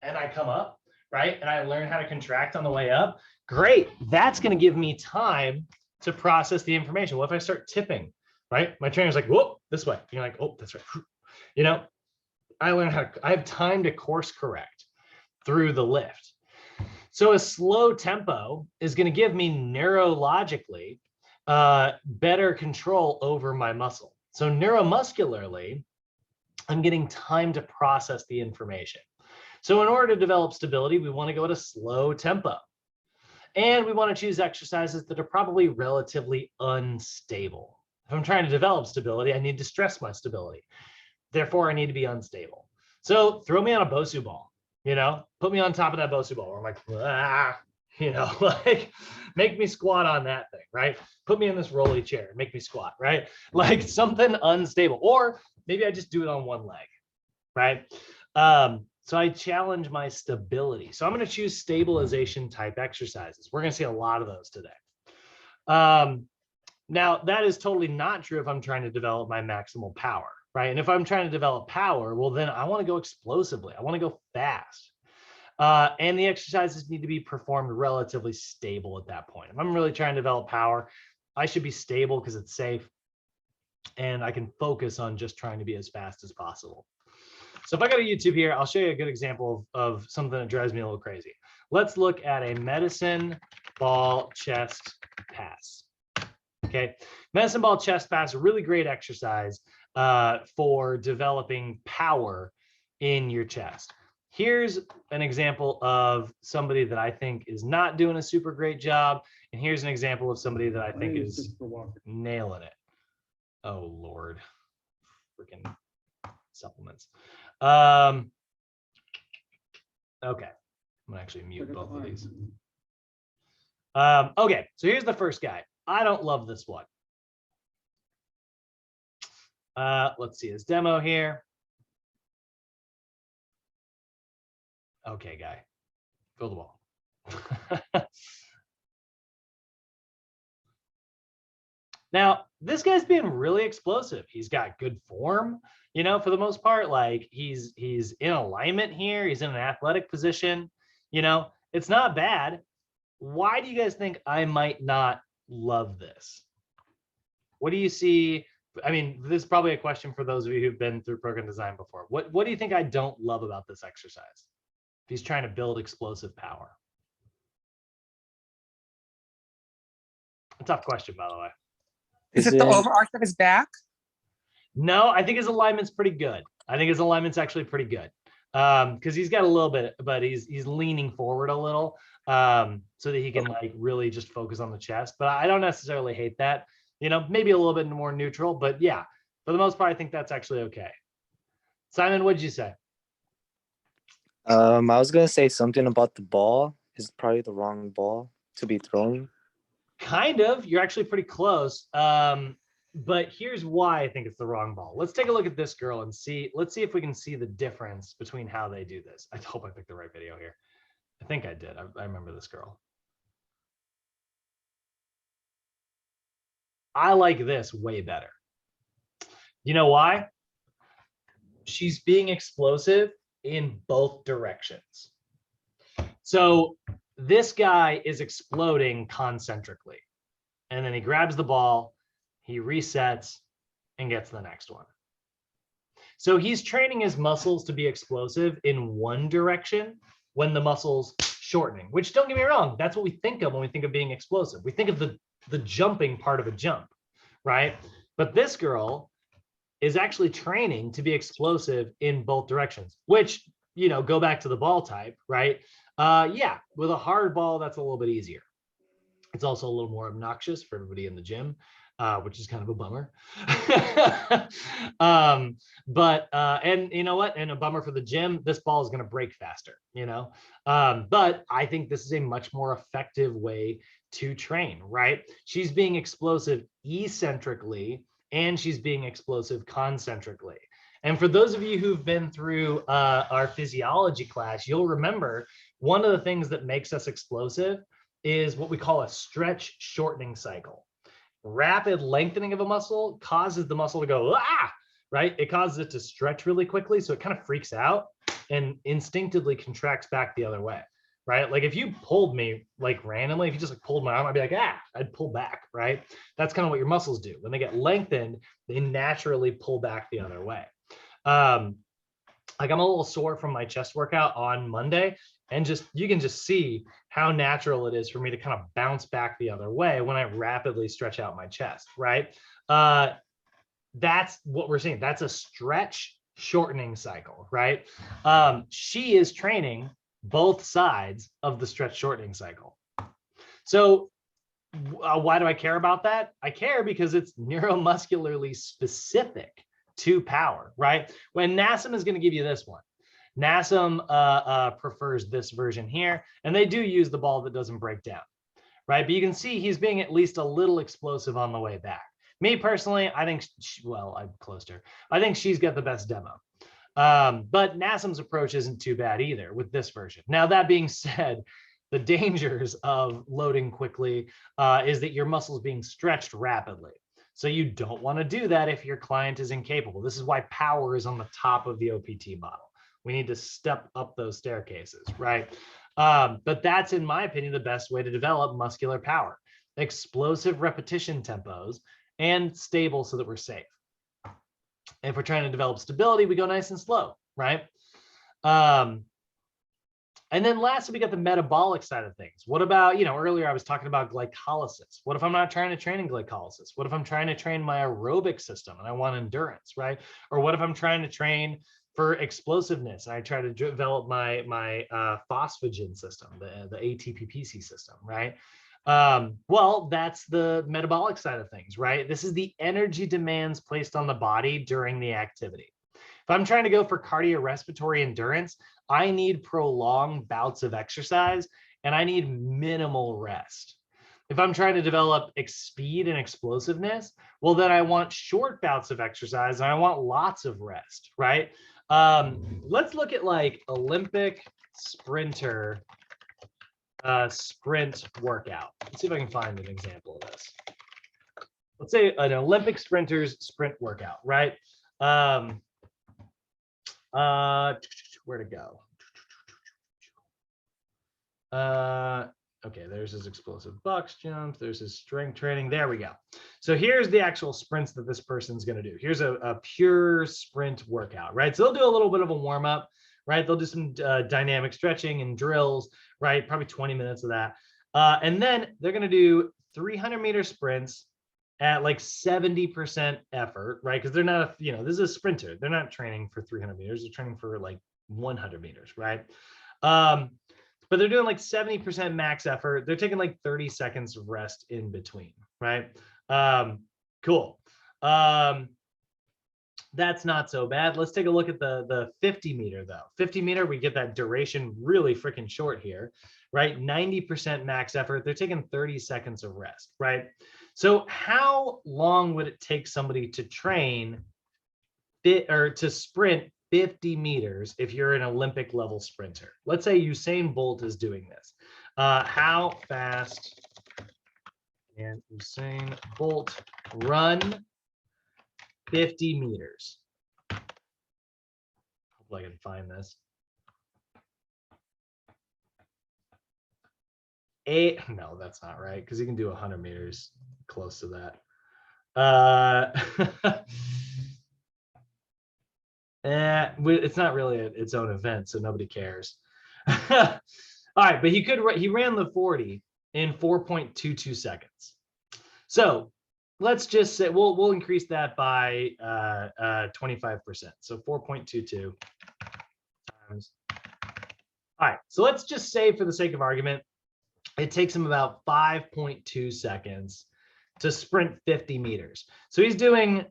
and I come up, right? And I learn how to contract on the way up, great. That's going to give me time to process the information. What if I start tipping, right? My trainer's like, whoa, this way. And you're like, oh, that's right. I have time to course correct through the lift. So a slow tempo is going to give me neurologically better control over my muscle. So neuromuscularly, I'm getting time to process the information. So in order to develop stability, we want to go at a slow tempo. And we want to choose exercises that are probably relatively unstable. If I'm trying to develop stability, I need to stress my stability. Therefore, I need to be unstable. So throw me on a Bosu ball, put me on top of that Bosu ball where I'm like, like make me squat on that thing, right? Put me in this rolly chair, make me squat, right? Like something unstable. Or maybe I just do it on one leg, right? So I challenge my stability. So I'm going to choose stabilization type exercises. We're going to see a lot of those today. Now, that is totally not true if I'm trying to develop my maximal power, right? And if I'm trying to develop power, well, then I want to go explosively. I want to go fast. And the exercises need to be performed relatively stable at that point. If I'm really trying to develop power, I should be stable because it's safe. And I can focus on just trying to be as fast as possible. So if I go to YouTube here, I'll show you a good example of something that drives me a little crazy. Let's look at a medicine ball chest pass. Okay, medicine ball chest pass, a really great exercise for developing power in your chest. Here's an example of somebody that I think is not doing a super great job. And here's an example of somebody that I think is nailing it. Oh, Lord. Freaking supplements. Okay. I'm gonna actually mute both of these. Okay, so here's the first guy. I don't love this one. Let's see his demo here. Okay, guy, fill the ball. Now, this guy's being really explosive. He's got good form, for the most part. Like he's in alignment here. He's in an athletic position. It's not bad. Why do you guys think I might not love this? What do you see? I mean, this is probably a question for those of you who've been through program design before. What do you think I don't love about this exercise? If he's trying to build explosive power. A tough question, by the way. Is it the overarch of his back? No, I think his alignment's pretty good. I think his alignment's actually pretty good. because he's got a little bit, but he's leaning forward a little so that he can like really just focus on the chest. But I don't necessarily hate that. You know, maybe a little bit more neutral, but yeah, for the most part, I think that's actually okay. Simon, what did you say? I was gonna say something about the ball is probably the wrong ball to be thrown. Kind of. You're actually pretty close. But here's why I think it's the wrong ball. Let's take a look at this girl and see. Let's see if we can see the difference between how they do this. I hope I picked the right video here. I think I did. I remember this girl. I like this way better. You know why? She's being explosive in both directions. So this guy is exploding concentrically. And then he grabs the ball, he resets, and gets the next one. So he's training his muscles to be explosive in one direction when the muscle's shortening, which, don't get me wrong, that's what we think of when we think of being explosive. We think of the jumping part of a jump, right? But this girl is actually training to be explosive in both directions, which, you know, go back to the ball type, right? Yeah, with a hard ball, that's a little bit easier. It's also a little more obnoxious for everybody in the gym, which is kind of a bummer. And you know what? And a bummer for the gym, this ball is going to break faster, you know? But I think this is a much more effective way to train, right? She's being explosive eccentrically, and she's being explosive concentrically. And for those of you who've been through our physiology class, you'll remember one of the things that makes us explosive is what we call a stretch shortening cycle. Rapid lengthening of a muscle causes the muscle to go, right? It causes it to stretch really quickly. So it kind of freaks out and instinctively contracts back the other way, right? Like if you pulled me like randomly, if you just like pulled my arm, I'd be like, I'd pull back, right? That's kind of what your muscles do. When they get lengthened, they naturally pull back the other way. Like I'm a little sore from my chest workout on Monday, and you can just see how natural it is for me to kind of bounce back the other way when I rapidly stretch out my chest, right? That's what we're seeing. That's a stretch shortening cycle, right? She is training both sides of the stretch shortening cycle. So why do I care about that? I care because it's neuromuscularly specific to power, right? When NASM is going to give you this one. NASM prefers this version here, and they do use the ball that doesn't break down, right? But you can see he's being at least a little explosive on the way back. Me personally, I think, well, I'm close to her. I think she's got the best demo. But NASM's approach isn't too bad either with this version. Now, that being said, the dangers of loading quickly is that your muscles being stretched rapidly. So you don't want to do that if your client is incapable. This is why power is on the top of the OPT model. We need to step up those staircases, right? But that's, in my opinion, the best way to develop muscular power. Explosive repetition tempos and stable so that we're safe. If we're trying to develop stability, we go nice and slow, right? And then lastly, we got the metabolic side of things. What about, you know, earlier I was talking about glycolysis. What if I'm not trying to train in glycolysis? What if I'm trying to train my aerobic system and I want endurance, right? Or what if I'm trying to train for explosiveness and I try to develop my phosphagen system, the ATPPC system, right? Well, that's the metabolic side of things, right? This is the energy demands placed on the body during the activity. If I'm trying to go for cardiorespiratory endurance, I need prolonged bouts of exercise and I need minimal rest. If I'm trying to develop speed and explosiveness, well, then I want short bouts of exercise and I want lots of rest, right? Let's look at like Olympic sprinter sprint workout. Let's see if I can find an example of this. Let's say an Olympic sprinter's sprint workout, right? Where to go? Okay, there's his explosive box jumps. There's his strength training. There we go. So here's the actual sprints that this person's going to do. Here's a pure sprint workout, right? So they'll do a little bit of a warm up, right? They'll do some dynamic stretching and drills, right? Probably 20 minutes of that. And then they're going to do 300-meter sprints at like 70% effort, right? Because they're not, you know, this is a sprinter. They're not training for 300 meters. They're training for like 100 meters, right? But they're doing like 70% max effort. They're taking like 30 seconds of rest in between, right? Cool. That's not so bad. Let's take a look at the 50 meter though. 50 meter, we get that duration really freaking short here, right? 90% max effort. They're taking 30 seconds of rest, right? So how long would it take somebody to train or to sprint 50 meters if you're an Olympic level sprinter? Let's say Usain Bolt is doing this. How fast can Usain Bolt run 50 meters? Hopefully I can find this. No, that's not right, because you can do 100 meters close to that. It's not really its own event, so nobody cares. All right, but he ran the 40 in 4.22 seconds. So let's just say we'll increase that by 25%. So 4.22 times. All right, so let's just say for the sake of argument, it takes him about 5.2 seconds to sprint 50 meters. So he's doing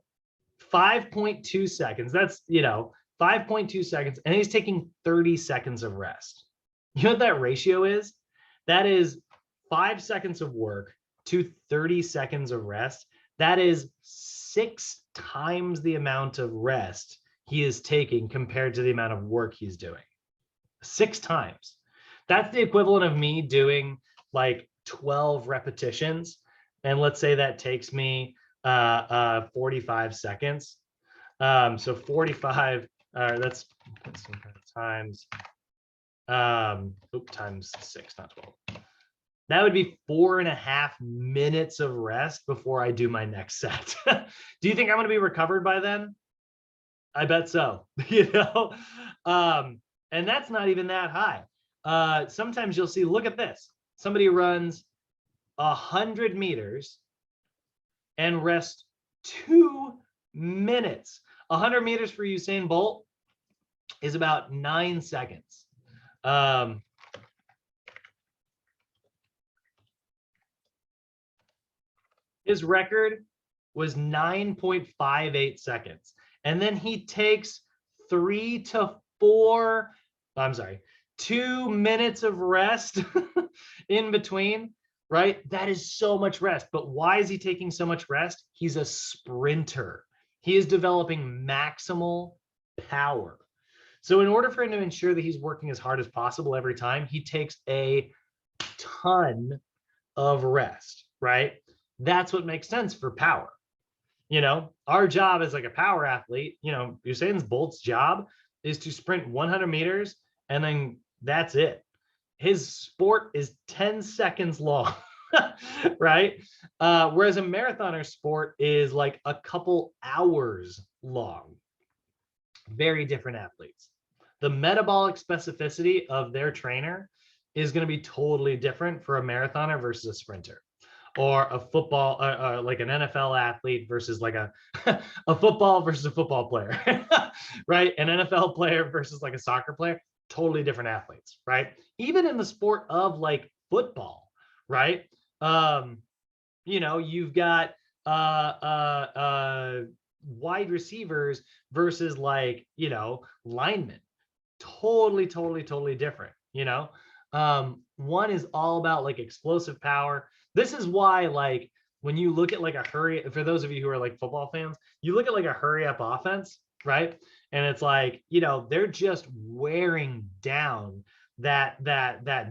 5.2 seconds. That's, 5.2 seconds, and he's taking 30 seconds of rest. You know what that ratio is? That is 5 seconds of work to 30 seconds of rest. That is 6 times the amount of rest he is taking compared to the amount of work he's doing. 6 times. That's the equivalent of me doing like 12 repetitions. And let's say that takes me 45 seconds. So 45, that's times, times 6, not 12. That would be 4.5 minutes of rest before I do my next set. Do you think I'm going to be recovered by then? I bet so, and that's not even that high. Sometimes you'll see, look at this. Somebody runs 100 meters and rests 2 minutes. 100 meters for Usain Bolt is about 9 seconds. His record was 9.58 seconds. And then he takes 2 minutes of rest in between, right? That is so much rest. But why is he taking so much rest? He's a sprinter. He is developing maximal power. So in order for him to ensure that he's working as hard as possible every time, he takes a ton of rest, right? That's what makes sense for power. Our job as like a power athlete, Usain Bolt's job is to sprint 100 meters and then that's it. His sport is 10 seconds long, right? Whereas a marathoner sport is like a couple hours long. Very different athletes. The metabolic specificity of their trainer is going to be totally different for a marathoner versus a sprinter, or a football, like an NFL athlete versus like a football versus a football player, right? An NFL player versus like a soccer player, totally different athletes, right? Even in the sport of like football, right? You've got wide receivers versus like, linemen, totally different, one is all about like explosive power. This is why, like, when you look at like a hurry, for those of you who are like football fans, you look at like a hurry up offense, right? And it's like, they're just wearing down that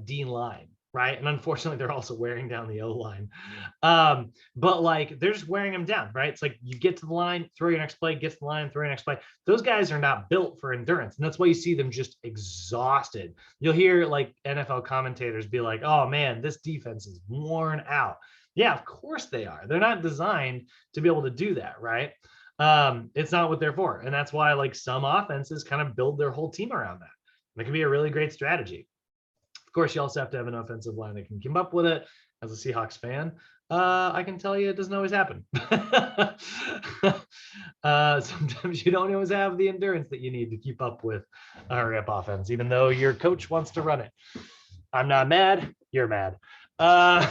D line, right? And unfortunately, they're also wearing down the O line. But like, they're just wearing them down, right? It's like you get to the line, throw your next play, get to the line, throw your next play. Those guys are not built for endurance. And that's why you see them just exhausted. You'll hear like NFL commentators be like, oh man, this defense is worn out. Yeah, of course they are. They're not designed to be able to do that, right? It's not what they're for. And that's why like some offenses kind of build their whole team around that. That can be a really great strategy. Of course, you also have to have an offensive line that can keep up with it. as a Seahawks fan, I can tell you it doesn't always happen. Sometimes you don't always have the endurance that you need to keep up with a hurry-up offense, even though your coach wants to run it. I'm not mad. You're mad. This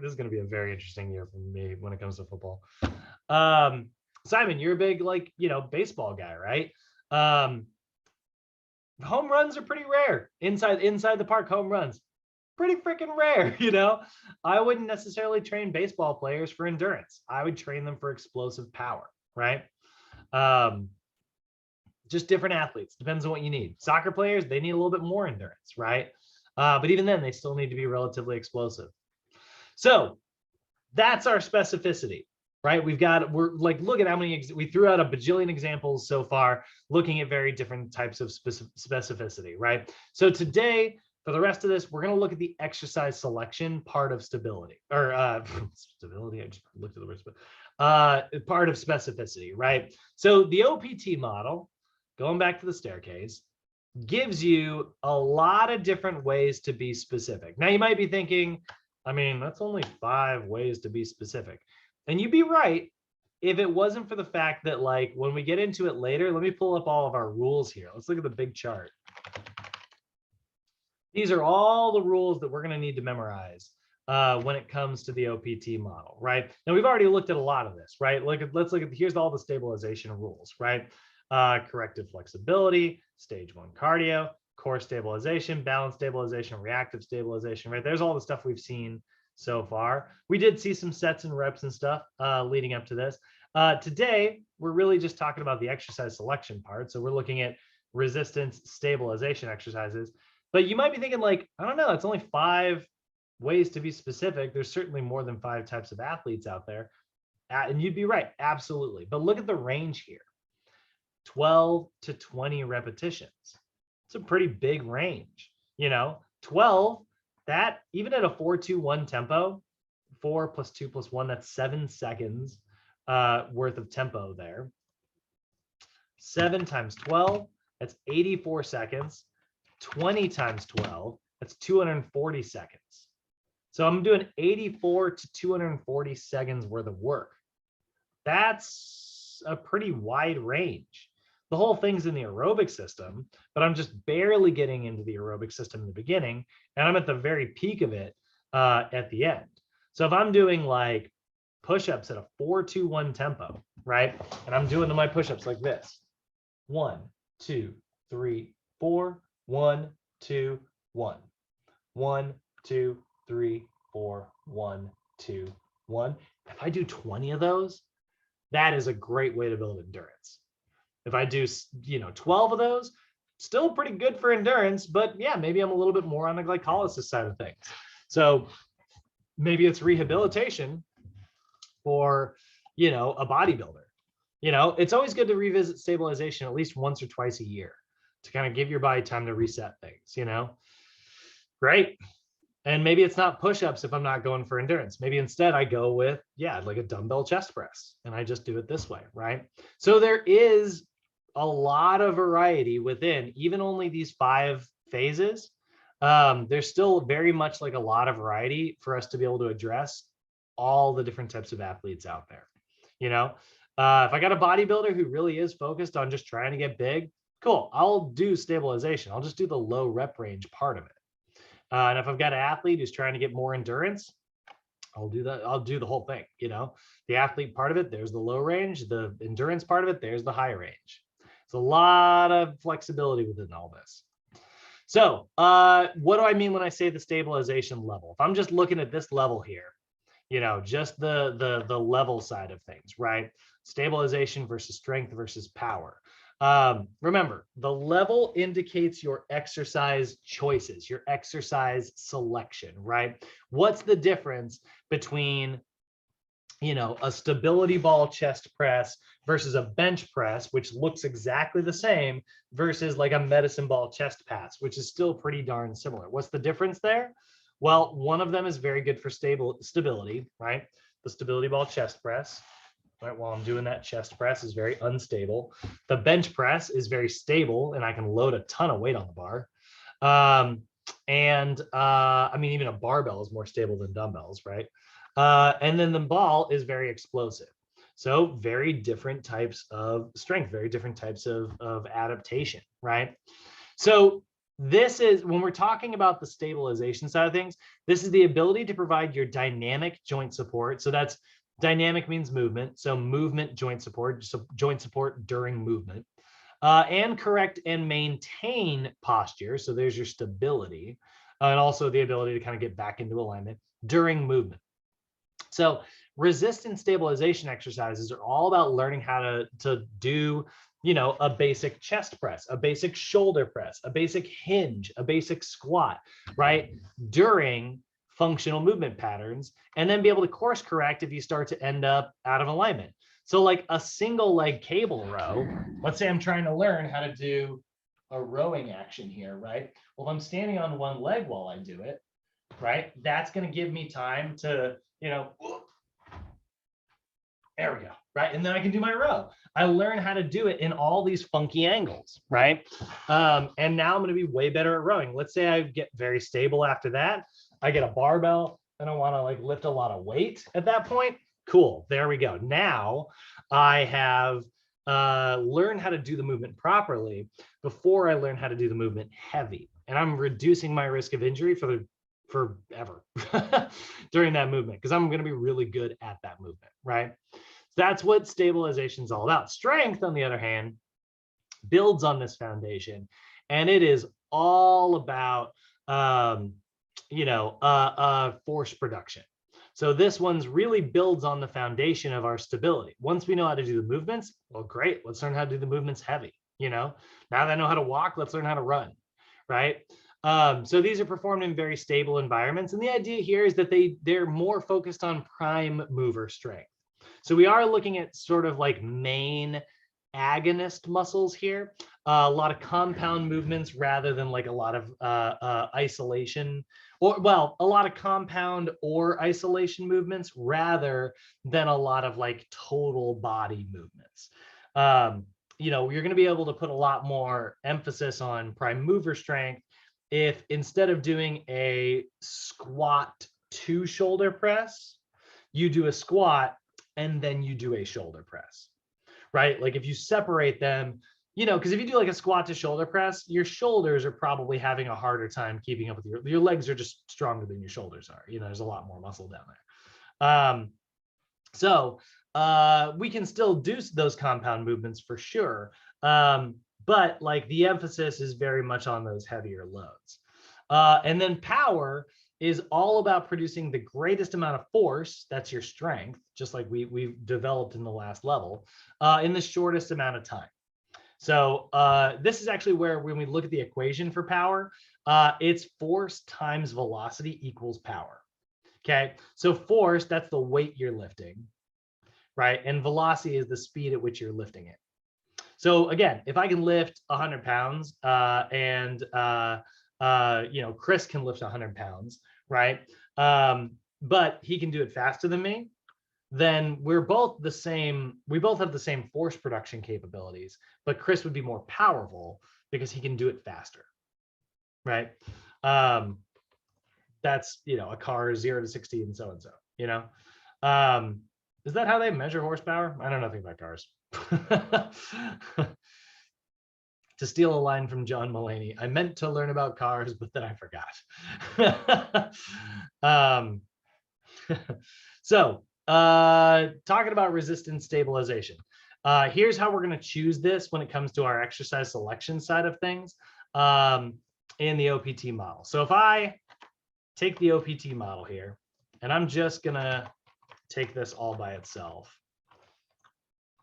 is going to be a very interesting year for me when it comes to football. Simon, you're a big, baseball guy, right? Home runs are pretty rare. Inside the park, home runs, pretty freaking rare. I wouldn't necessarily train baseball players for endurance. I would train them for explosive power, right? Just different athletes, depends on what you need. Soccer players, they need a little bit more endurance, right? But even then, they still need to be relatively explosive. So that's our specificity, right? We're like, look at how many, we threw out a bajillion examples so far, looking at very different types of specificity, right? So today, for the rest of this, we're going to look at the exercise selection part of stability, or stability, I just looked at the words, but part of specificity, right? So the OPT model, going back to the staircase, gives you a lot of different ways to be specific. Now you might be thinking, that's only 5 ways to be specific. And you'd be right if it wasn't for the fact that, when we get into it later, let me pull up all of our rules here. Let's look at the big chart. These are all the rules that we're going to need to memorize when it comes to the OPT model, right? Now we've already looked at a lot of this, right? Let's look at, here's all the stabilization rules, right? Corrective flexibility, stage 1 cardio, core stabilization, balance stabilization, reactive stabilization, right? There's all the stuff we've seen so far. We did see some sets and reps and stuff leading up to this. Today, we're really just talking about the exercise selection part. So we're looking at resistance stabilization exercises. But you might be thinking, I don't know, it's only 5 ways to be specific. There's certainly more than 5 types of athletes out there. And you'd be right, absolutely. But look at the range here. 12 to 20 repetitions. It's a pretty big range. 12, that even at a 4-2-1 tempo, 4 + 2 + 1, that's 7 seconds worth of tempo there. 7 times 12, that's 84 seconds. 20 times 12, that's 240 seconds. So I'm doing 84 to 240 seconds worth of work. That's a pretty wide range. The whole thing's in the aerobic system, but I'm just barely getting into the aerobic system in the beginning, and I'm at the very peak of it at the end. So if I'm doing push-ups at a 4-2-1 tempo, right? And I'm doing my push-ups like this. 1, 2, 3, 4, 1, 2, 1. 1, 2, 3, 4, 1, 2, 1. If I do 20 of those, that is a great way to build endurance. If I do, 12 of those, still pretty good for endurance, but yeah, maybe I'm a little bit more on the glycolysis side of things. So maybe it's rehabilitation for, a bodybuilder. It's always good to revisit stabilization at least once or twice a year to kind of give your body time to reset things, Great. And maybe it's not push-ups if I'm not going for endurance. Maybe instead I go with, a dumbbell chest press, and I just do it this way, right? So there is a lot of variety within even only these 5 phases. There's still very much a lot of variety for us to be able to address all the different types of athletes out there. If I got a bodybuilder who really is focused on just trying to get big, cool, I'll do stabilization. I'll just do the low rep range part of it. And if I've got an athlete who's trying to get more endurance, I'll do that. I'll do the whole thing. The athlete part of it, there's the low range. The endurance part of it, there's the high range. It's a lot of flexibility within all this. So what do I mean when I say the stabilization level? If I'm just looking at this level here, just the level side of things, right? Stabilization versus strength versus power. Remember, the level indicates your exercise choices, your exercise selection, right? What's the difference between, a stability ball chest press versus a bench press, which looks exactly the same, versus a medicine ball chest pass, which is still pretty darn similar. What's the difference there? Well, one of them is very good for stability, right? The stability ball chest press, right, while I'm doing that chest press, is very unstable. The bench press is very stable, and I can load a ton of weight on the bar. I mean, even a barbell is more stable than dumbbells, right? And then the ball is very explosive. So very different types of strength, very different types of adaptation, right? So this is, when we're talking about the stabilization side of things, this is the ability to provide your dynamic joint support. So that's dynamic means movement. So movement, joint support, so joint support during movement, and correct and maintain posture. So there's your stability, and also the ability to kind of get back into alignment during movement. So resistance stabilization exercises are all about learning how to do, you know, a basic chest press, a basic shoulder press, a basic hinge, a basic squat, right? During functional movement patterns, and then be able to course correct if you start to end up out of alignment. So like a single leg cable row, let's say I'm trying to learn how to do a rowing action here, right? Well, if I'm standing on one leg while I do it, right, that's going to give me time to, you know, there we go, right? And then I can do my row. I learn how to do it in all these funky angles, right? And now I'm going to be way better at rowing. Let's say I get very stable after that. I get a barbell and I want to like lift a lot of weight at that point. Cool, there we go. Now I have learned how to do the movement properly before I learn how to do the movement heavy. And I'm reducing my risk of injury forever during that movement, because I'm going to be really good at that movement, right? That's what stabilization is all about. Strength, on the other hand, builds on this foundation, and it is all about force production. So this one's really builds on the foundation of our stability. Once we know how to do the movements, well, great, let's learn how to do the movements heavy. You know, now that I know how to walk, let's learn how to run, right? So these are performed in very stable environments. And the idea here is that they're more focused on prime mover strength. So we are looking at sort of like main agonist muscles here, a lot of compound movements rather than like a lot of isolation, or well, a lot of compound or isolation movements rather than a lot of like total body movements. You know, you're going to be able to put a lot more emphasis on prime mover strength if instead of doing a squat to shoulder press, you do a squat and then you do a shoulder press, right? Like if you separate them, you know, because if you do like a squat to shoulder press, your shoulders are probably having a harder time keeping up with your legs are just stronger than your shoulders are. You know, there's a lot more muscle down there. So we can still do those compound movements for sure. But like the emphasis is very much on those heavier loads. And then power is all about producing the greatest amount of force, that's your strength, just like we've developed in the last level, in the shortest amount of time. So this is actually where when we look at the equation for power, it's force times velocity equals power. Okay, so force, that's the weight you're lifting, right? And velocity is the speed at which you're lifting it. So again, if I can lift 100 pounds you know, Chris can lift 100 pounds, right? But he can do it faster than me, then we're both the same. We both have the same force production capabilities, but Chris would be more powerful because he can do it faster, right? That's, you know, a car 0 to 60 and so, you know? Is that how they measure horsepower? I don't know nothing about cars. To steal a line from John Mulaney, I meant to learn about cars, but then I forgot. So talking about resistance stabilization. Here's how we're going to choose this when it comes to our exercise selection side of things in the OPT model. So if I take the OPT model here, and I'm just going to take this all by itself.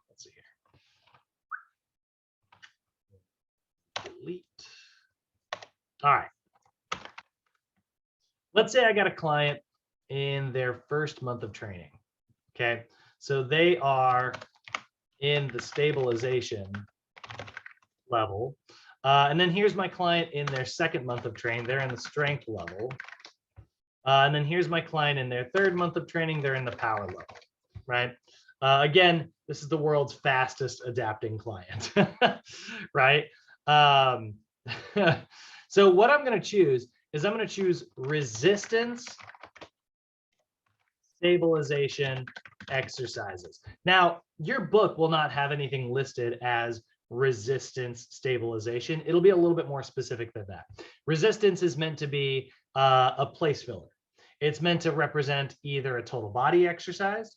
Let's see here. Delete. All right. Let's say I got a client in their first month of training. Okay, so they are in the stabilization level. And then here's my client in their second month of training. They're in the strength level. And then here's my client in their third month of training. They're in the power level, right? Again, this is the world's fastest adapting client, right? So what I'm going to choose is I'm going to choose resistance stabilization exercises. Now, your book will not have anything listed as resistance stabilization. It'll be a little bit more specific than that. Resistance is meant to be a place filler. It's meant to represent either a total body exercise,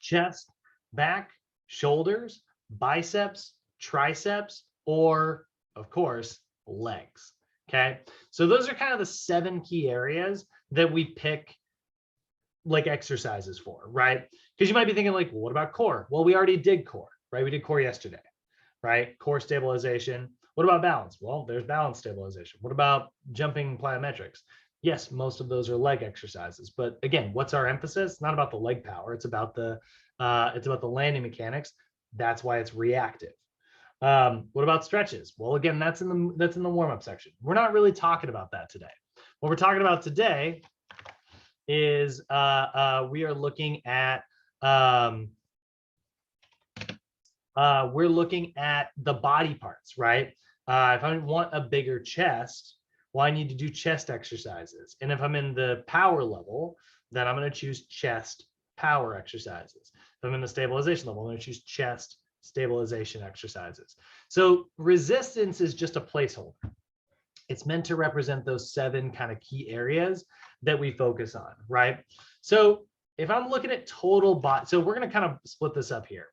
chest, back, shoulders, biceps, triceps, or of course, legs. Okay. So those are kind of the 7 key areas that we pick like exercises for, right? Because you might be thinking like, well, what about core? Well, we already did core, right? We did core yesterday, right? Core stabilization. What about balance? Well, there's balance stabilization. What about jumping plyometrics? Yes, most of those are leg exercises, but again, what's our emphasis? Not about the leg power. It's about the landing mechanics. That's why it's reactive. What about stretches? Well, again, that's in the warm-up section. We're not really talking about that today. What we're talking about today is we are looking at the body parts, right? If I want a bigger chest, well, I need to do chest exercises. And if I'm in the power level, then I'm going to choose chest power exercises. If I'm in the stabilization level, I'm going to choose chest stabilization exercises. So resistance is just a placeholder. It's meant to represent those 7 kind of key areas that we focus on, right? So if I'm looking at total body, so we're going to kind of split this up here.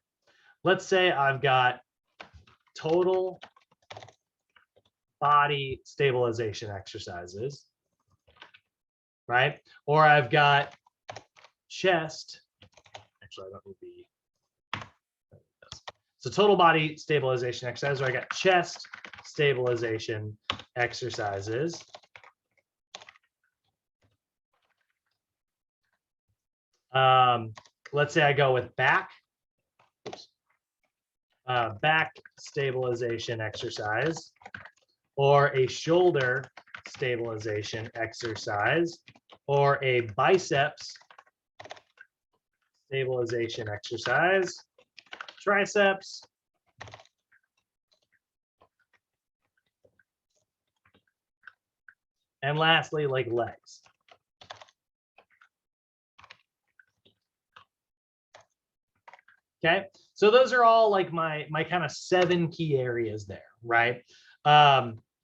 Let's say I've got total body stabilization exercises, right? Or I've got chest, actually I don't need the, so total body stabilization exercise, or I got chest stabilization exercises. Let's say I go with back, back stabilization exercise, or a shoulder stabilization exercise, or a biceps stabilization exercise, triceps, and lastly, like legs. Okay, so those are all like my kind of 7 key areas there, right?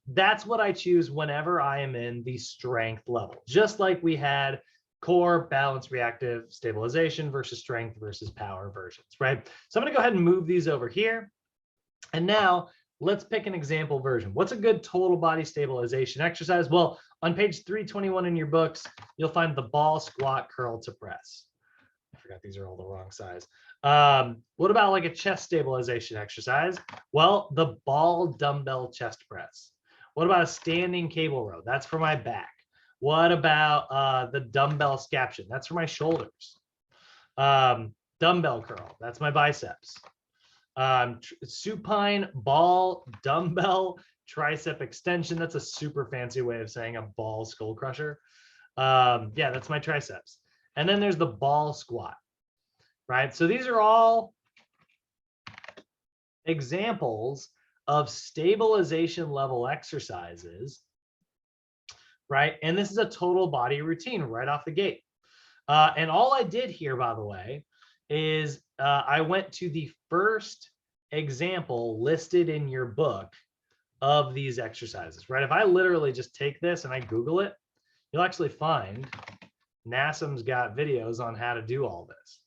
That's what I choose whenever I am in the strength level, just like we had core, balance, reactive, stabilization versus strength versus power versions, right? So I'm going to go ahead and move these over here. And now let's pick an example version. What's a good total body stabilization exercise? Well, on page 321 in your books, you'll find the ball, squat, curl to press. I forgot these are all the wrong size. What about like a chest stabilization exercise? Well, the ball dumbbell chest press. What about a standing cable row? That's for my back. What about the dumbbell scaption? That's for my shoulders. Dumbbell curl. That's my biceps. Supine ball dumbbell tricep extension. That's a super fancy way of saying a ball skull crusher. Yeah, that's my triceps. And then there's the ball squat, right? So these are all examples of stabilization level exercises, right? And this is a total body routine right off the gate. And all I did here, by the way, is I went to the first example listed in your book of these exercises, right? If I literally just take this and I Google it, you'll actually find NASM's got videos on how to do all this.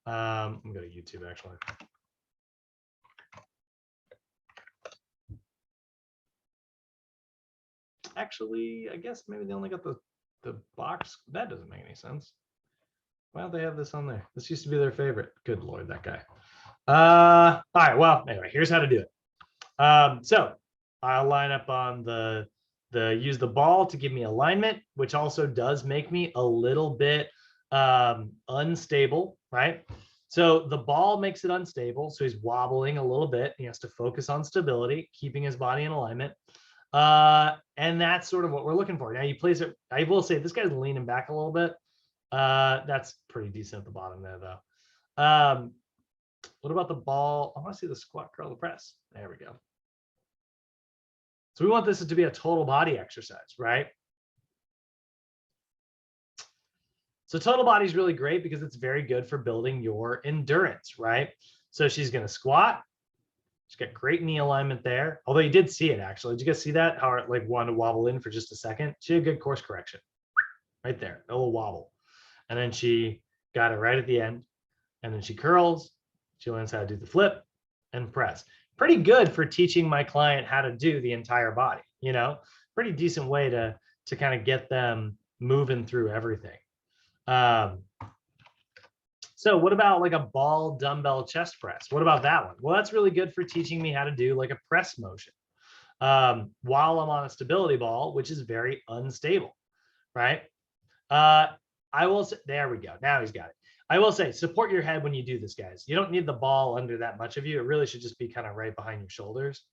I'm going to go to YouTube actually. Actually, I guess maybe they only got the box. That doesn't make any sense. Why don't they have this on there? This used to be their favorite. Good Lord, that guy. All right, well, anyway, here's how to do it. So I'll line up on use the ball to give me alignment, which also does make me a little bit unstable, right? So the ball makes it unstable. So he's wobbling a little bit. He has to focus on stability, keeping his body in alignment. And that's sort of what we're looking for. Now you place it, I will say this guy's leaning back a little bit. That's pretty decent at the bottom there though. What about the ball? I want to see the squat, curl, the press. There we go. So we want this to be a total body exercise, right? So total body is really great because it's very good for building your endurance, right? So she's going to squat. She's got great knee alignment there. Although you did see it actually. Did you guys see that? How it like wanted to wobble in for just a second? She had good course correction right there, a little wobble. And then she got it right at the end. And then she curls. She learns how to do the flip and press. Pretty good for teaching my client how to do the entire body, you know, pretty decent way to kind of get them moving through everything. So what about like a ball dumbbell chest press? What about that one? Well, that's really good for teaching me how to do like a press motion while I'm on a stability ball, which is very unstable, right? I will say, there we go. Now he's got it. I will say, support your head when you do this, guys. You don't need the ball under that much of you. It really should just be kind of right behind your shoulders,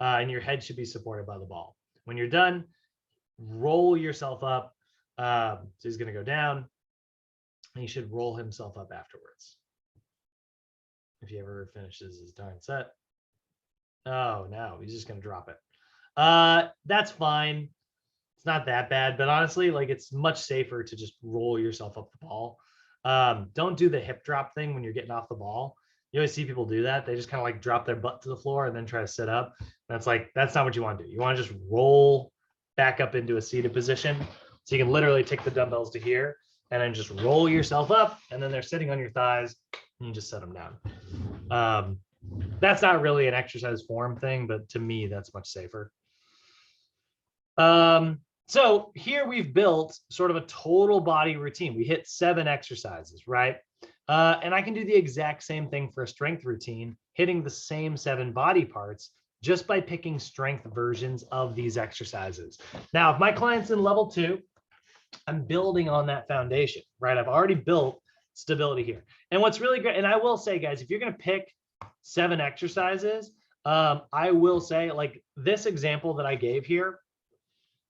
and your head should be supported by the ball. When you're done, roll yourself up. So he's going to go down. And he should roll himself up afterwards. If he ever finishes his darn set. Oh, no, he's just going to drop it. That's fine. It's not that bad, but honestly, like it's much safer to just roll yourself up the ball. Don't do the hip drop thing when you're getting off the ball. You always see people do that. They just kind of like drop their butt to the floor and then try to sit up. That's not what you want to do. You want to just roll back up into a seated position. So you can literally take the dumbbells to here and then just roll yourself up, and then they're sitting on your thighs and you just set them down. That's not really an exercise form thing, but to me, that's much safer. So here we've built sort of a total body routine. We hit 7 exercises, right? And I can do the exact same thing for a strength routine, hitting the same 7 body parts just by picking strength versions of these exercises. Now, if my client's in level 2, I'm building on that foundation, right? I've already built stability here. And what's really great, and I will say, guys, if you're going to pick 7 exercises, I will say, like this example that I gave here,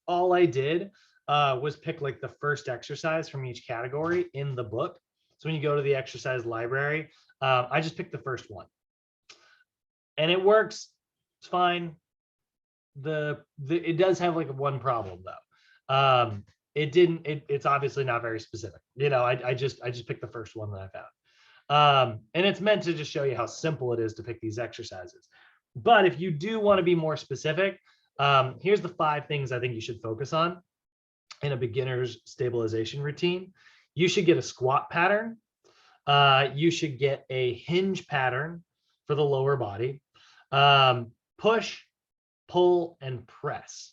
all I did was pick like the first exercise from each category in the book. So when you go to the exercise library, I just picked the first one. And it works. It's fine. It does have like one problem though. It's obviously not very specific. You know, I just picked the first one that I found. And it's meant to just show you how simple it is to pick these exercises. But if you do want to be more specific, here's the 5 things I think you should focus on in a beginner's stabilization routine. You should get a squat pattern. You should get a hinge pattern for the lower body. Push, pull, and press.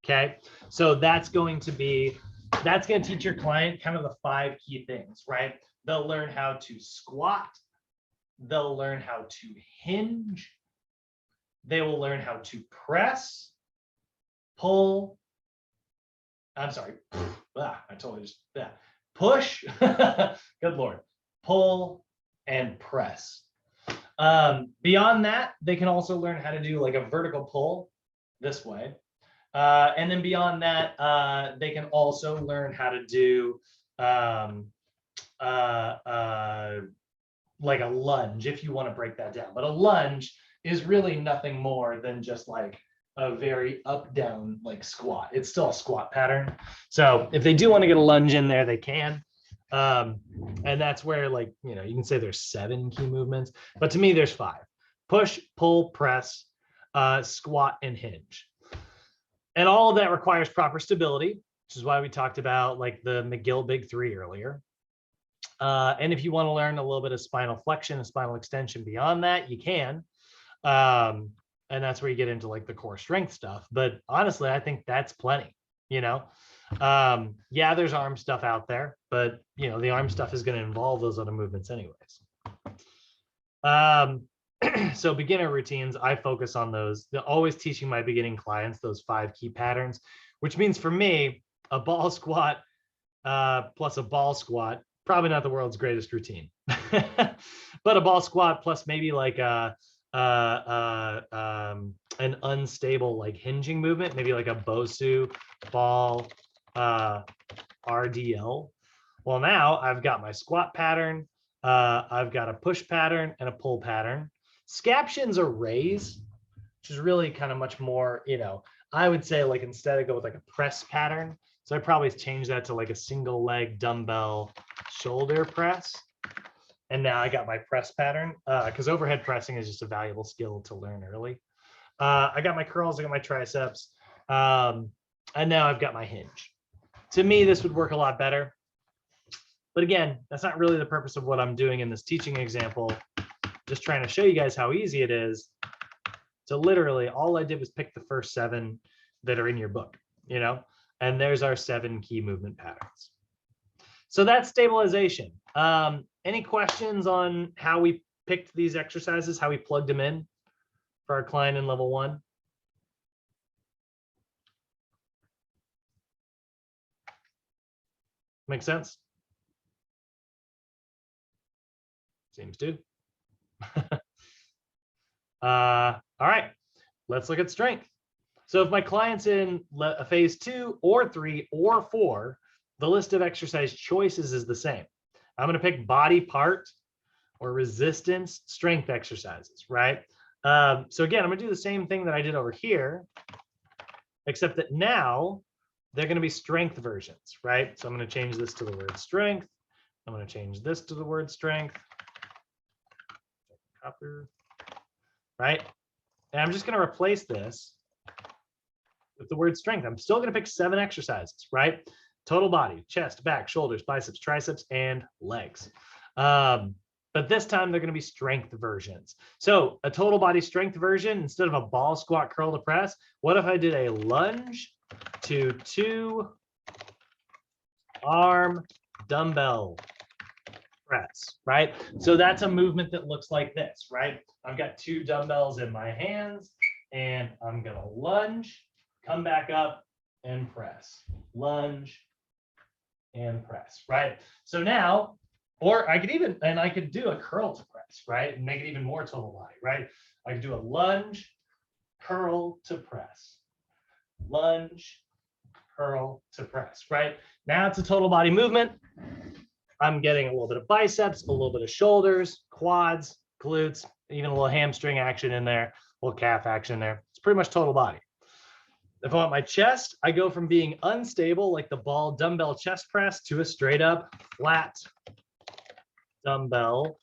Okay, so that's going to teach your client kind of the 5 key things, right? They'll learn how to squat. They'll learn how to hinge. They will learn how to press, pull. I'm sorry. I totally just, push. Good Lord. Pull and press. Beyond that, they can also learn how to do like a vertical pull this way. And then beyond that, they can also learn how to do like a lunge if you want to break that down. But a lunge is really nothing more than just like a very up down like squat. It's still a squat pattern. So if they do want to get a lunge in there, they can. And that's where, like, you know, you can say there's 7 key movements, but to me there's 5: push, pull, press, squat, and hinge. And all of that requires proper stability, which is why we talked about like the McGill Big 3 earlier. And if you want to learn a little bit of spinal flexion and spinal extension beyond that, you can. And that's where you get into like the core strength stuff. But honestly, I think that's plenty, you know. Yeah, there's arm stuff out there, but you know, the arm stuff is going to involve those other movements anyways. So beginner routines, I focus on those. They're always teaching my beginning clients those 5 key patterns, which means for me, a ball squat plus a ball squat, probably not the world's greatest routine, but a ball squat plus maybe like an unstable like hinging movement, maybe like a Bosu ball RDL. Well, now I've got my squat pattern, I've got a push pattern and a pull pattern. Scaption's a raise, which is really kind of much more, you know, I would say like instead I go with like a press pattern. So I probably change that to like a single leg dumbbell shoulder press. And now I got my press pattern because overhead pressing is just a valuable skill to learn early. I got my curls, I got my triceps, and now I've got my hinge. To me, this would work a lot better. But again, that's not really the purpose of what I'm doing in this teaching example. Just trying to show you guys how easy it is to literally, all I did was pick the first 7 that are in your book, you know, and there's our 7 key movement patterns. So that's stabilization. Any questions on how we picked these exercises, how we plugged them in for our client in level 1? Make sense? Seems to. All right, let's look at strength. So if my client's in a phase 2 or 3 or 4, the list of exercise choices is the same. I'm going to pick body part or resistance strength exercises, right? So again, I'm going to do the same thing that I did over here, except that now they're going to be strength versions, right? So I'm going to change this to the word strength. I'm going to change this to the word strength. Copper, right? And I'm just going to replace this with the word strength. I'm still going to pick 7 exercises, right? Total body, chest, back, shoulders, biceps, triceps, and legs. But this time they're going to be strength versions. So a total body strength version, instead of a ball squat curl to press, what if I did a lunge to 2 arm dumbbell press, right? So that's a movement that looks like this, right? I've got 2 dumbbells in my hands and I'm going to lunge, come back up and press, lunge and press, right? So now, or I could even, and I could do a curl to press, right? And make it even more total body, right? I could do a lunge, curl to press, lunge, curl to press, right? Now it's a total body movement. I'm getting a little bit of biceps, a little bit of shoulders, quads, glutes, even a little hamstring action in there, a little calf action in there. It's pretty much total body. If I want my chest, I go from being unstable, like the ball dumbbell chest press, to a straight up flat dumbbell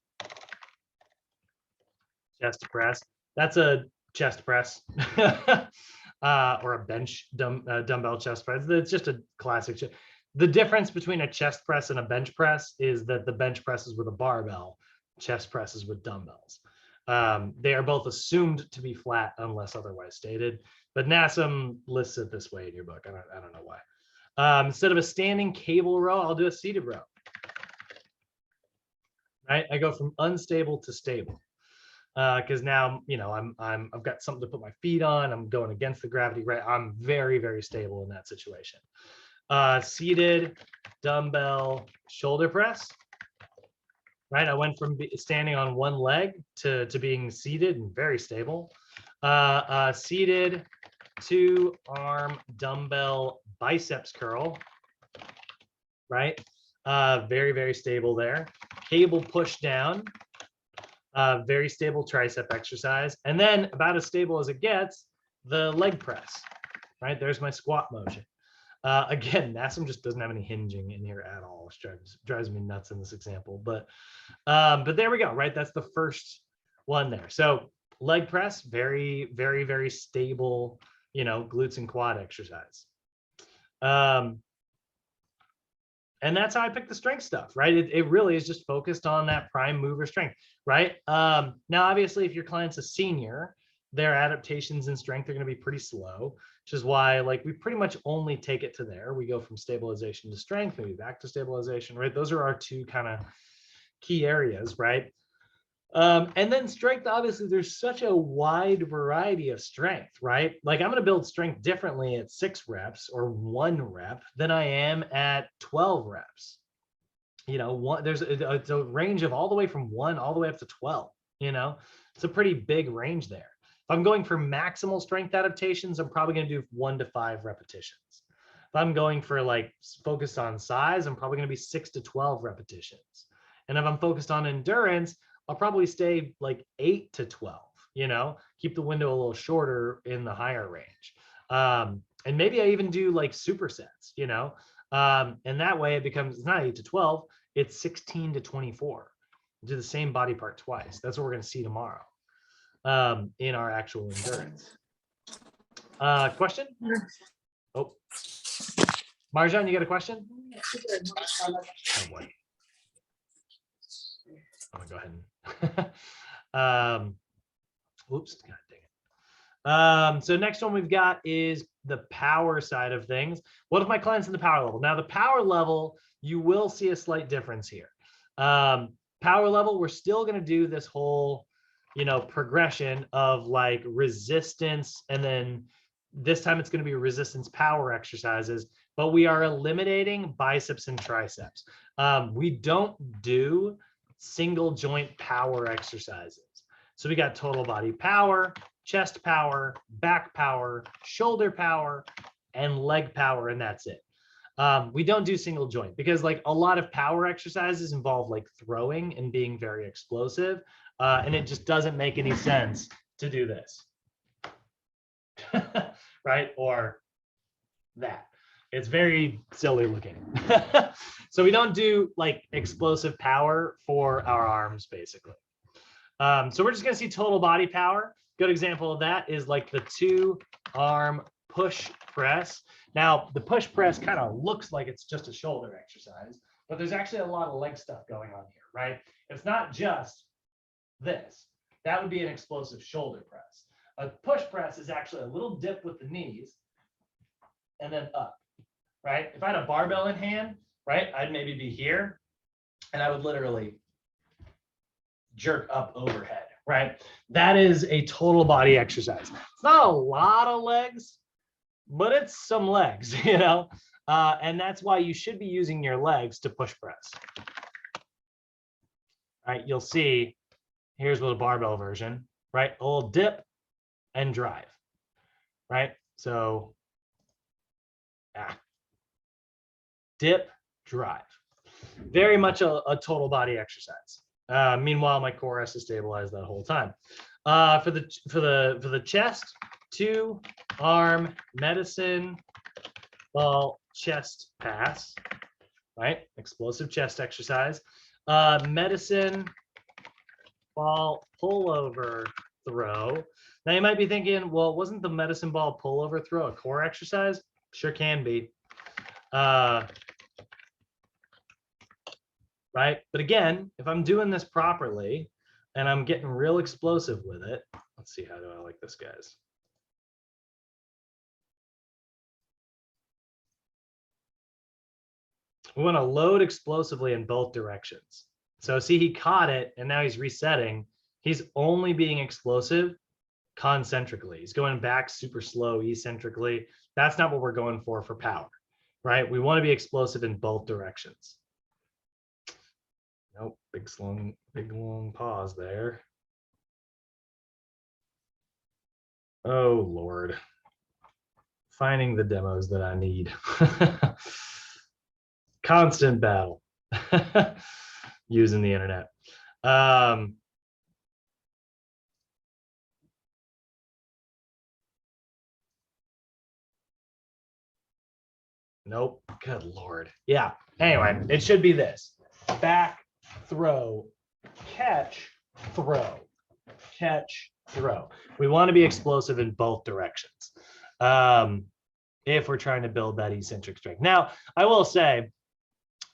chest press. That's a chest press or a bench dumbbell chest press. It's just a classic. The difference between a chest press and a bench press is that the bench press is with a barbell, chest press is with dumbbells. They are both assumed to be flat unless otherwise stated, but NASM lists it this way in your book. I don't know why. Instead of a standing cable row, I'll do a seated row. Right? I go from unstable to stable because now, you know, I've got something to put my feet on. I'm going against the gravity. Right? I'm very, very stable in that situation. Seated dumbbell shoulder press. Right, I went from standing on one leg to being seated and very stable. Seated 2 arm dumbbell biceps curl. Right, very, very stable there. Cable push down. Very stable tricep exercise, and then about as stable as it gets, the leg press. Right, there's my squat motion. Again, NASM just doesn't have any hinging in here at all, which drives me nuts in this example. But there we go, right? That's the first one there. So leg press, very, very, very stable, you know, glutes and quad exercise. And that's how I pick the strength stuff, right? It really is just focused on that prime mover strength, right? Now, obviously, if your client's a senior, their adaptations in strength are going to be pretty slow, which is why, like, we pretty much only take it to there. We go from stabilization to strength, maybe back to stabilization, right? Those are our 2 kind of key areas, right? And then strength, obviously, there's such a wide variety of strength, right? Like, I'm going to build strength differently at 6 reps or 1 rep than I am at 12 reps. You know, there's a range of all the way from 1 all the way up to 12, you know? It's a pretty big range there. If I'm going for maximal strength adaptations, I'm probably going to do 1 to 5 repetitions. If I'm going for like focused on size, I'm probably going to be 6 to 12 repetitions. And if I'm focused on endurance, I'll probably stay like 8 to 12, you know, keep the window a little shorter in the higher range. And maybe I even do like supersets, you know, and that way it becomes, it's not 8 to 12, it's 16 to 24. Do the same body part twice. That's what we're going to see tomorrow in our actual endurance. Question? Oh, Marjan, you got a question? Oh boy. I'm gonna go ahead and oops, god dang it. So next one we've got is the power side of things. What if my client's in the power level? Now the power level, you will see a slight difference here. Power level, we're still going to do this whole, you know, progression of like resistance, and then this time it's going to be resistance power exercises, but we are eliminating biceps and triceps. We don't do single joint power exercises. So we got total body power, chest power, back power, shoulder power, and leg power, and that's it. We don't do single joint because like a lot of power exercises involve like throwing and being very explosive, and it just doesn't make any sense to do this. Right? Or that. It's very silly looking. So we don't do like explosive power for our arms, basically. So we're just going to see total body power. Good example of that is like the 2-arm push press. Now, the push press kind of looks like it's just a shoulder exercise, but there's actually a lot of leg stuff going on here, right? It's not just this. That would be an explosive shoulder press. A push press is actually a little dip with the knees and then up, right? If I had a barbell in hand, right, I'd maybe be here and I would literally jerk up overhead, right? That is a total body exercise. It's not a lot of legs, but it's some legs, you know? And that's why you should be using your legs to push press. All right, you'll see, here's what a barbell version, right? A little dip and drive, right? So, dip, drive. Very much a total body exercise. Meanwhile, my core has to stabilize that whole time. For the chest, 2-arm medicine ball chest pass, right? Explosive chest exercise. Medicine ball pullover throw. Now you might be thinking, well, wasn't the medicine ball pullover throw a core exercise? Sure can be. Right? But again, if I'm doing this properly and I'm getting real explosive with it, let's see, how do I like this, guys? We want to load explosively in both directions. So see, he caught it and now he's resetting. He's only being explosive concentrically. He's going back super slow eccentrically. That's not what we're going for power, right? We want to be explosive in both directions. Nope, big long pause there. Oh Lord, finding the demos that I need. Constant battle using the internet. Nope, good Lord. Yeah, anyway, it should be this: back, throw, catch, throw, catch, throw. We want to be explosive in both directions if we're trying to build that eccentric strength. Now, I will say,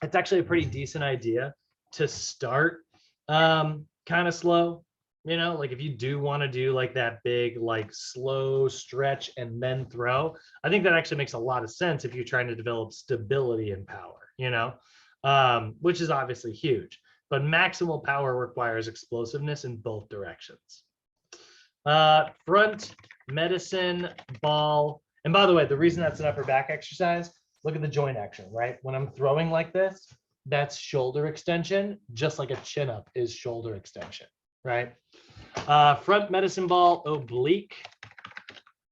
it's actually a pretty decent idea to start kind of slow. You know, like if you do want to do like that big, like slow stretch and then throw, I think that actually makes a lot of sense if you're trying to develop stability and power, you know, which is obviously huge. But maximal power requires explosiveness in both directions. Front medicine ball. And by the way, the reason that's an upper back exercise, look at the joint action, right? When I'm throwing like this, that's shoulder extension, just like a chin up is shoulder extension, right? Front medicine ball oblique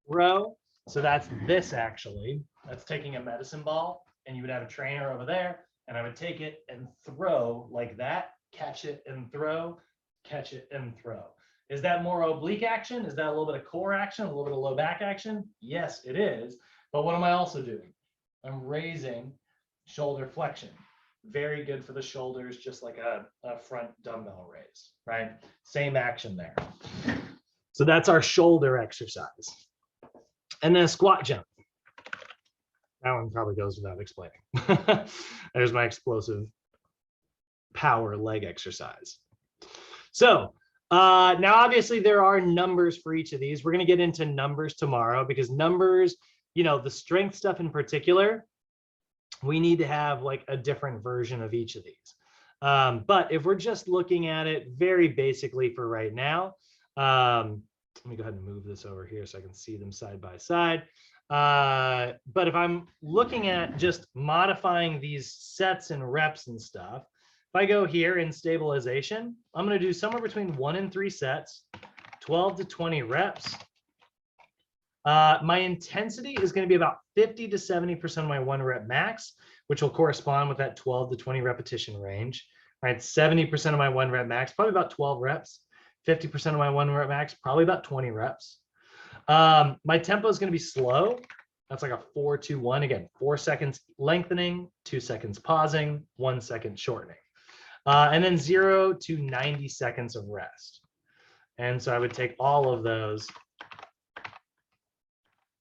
row. So that's this actually. That's taking a medicine ball and you would have a trainer over there and I would take it and throw like that, catch it and throw, catch it and throw. Is that more oblique action? Is that a little bit of core action, a little bit of low back action? Yes, it is. But what am I also doing? I'm raising shoulder flexion. Very good for the shoulders, just like a front dumbbell raise, right? Same action there. So that's our shoulder exercise. And then a squat jump. That one probably goes without explaining. There's my explosive power leg exercise. So now obviously there are numbers for each of these. We're going to get into numbers tomorrow because numbers, you know, the strength stuff in particular, we need to have like a different version of each of these. But if we're just looking at it very basically for right now, let me go ahead and move this over here so I can see them side by side. But if I'm looking at just modifying these sets and reps and stuff, if I go here in stabilization, I'm going to do somewhere between 1 and 3 sets, 12 to 20 reps. My intensity is going to be about 50 to 70% of my 1 rep max, which will correspond with that 12 to 20 repetition range. Right, 70% of my 1 rep max, probably about 12 reps. 50% of my 1 rep max, probably about 20 reps. My tempo is going to be slow. That's like a 4-2-1. Again, 4 seconds lengthening, 2 seconds pausing, 1 second shortening. And then 0 to 90 seconds of rest. And so I would take all of those.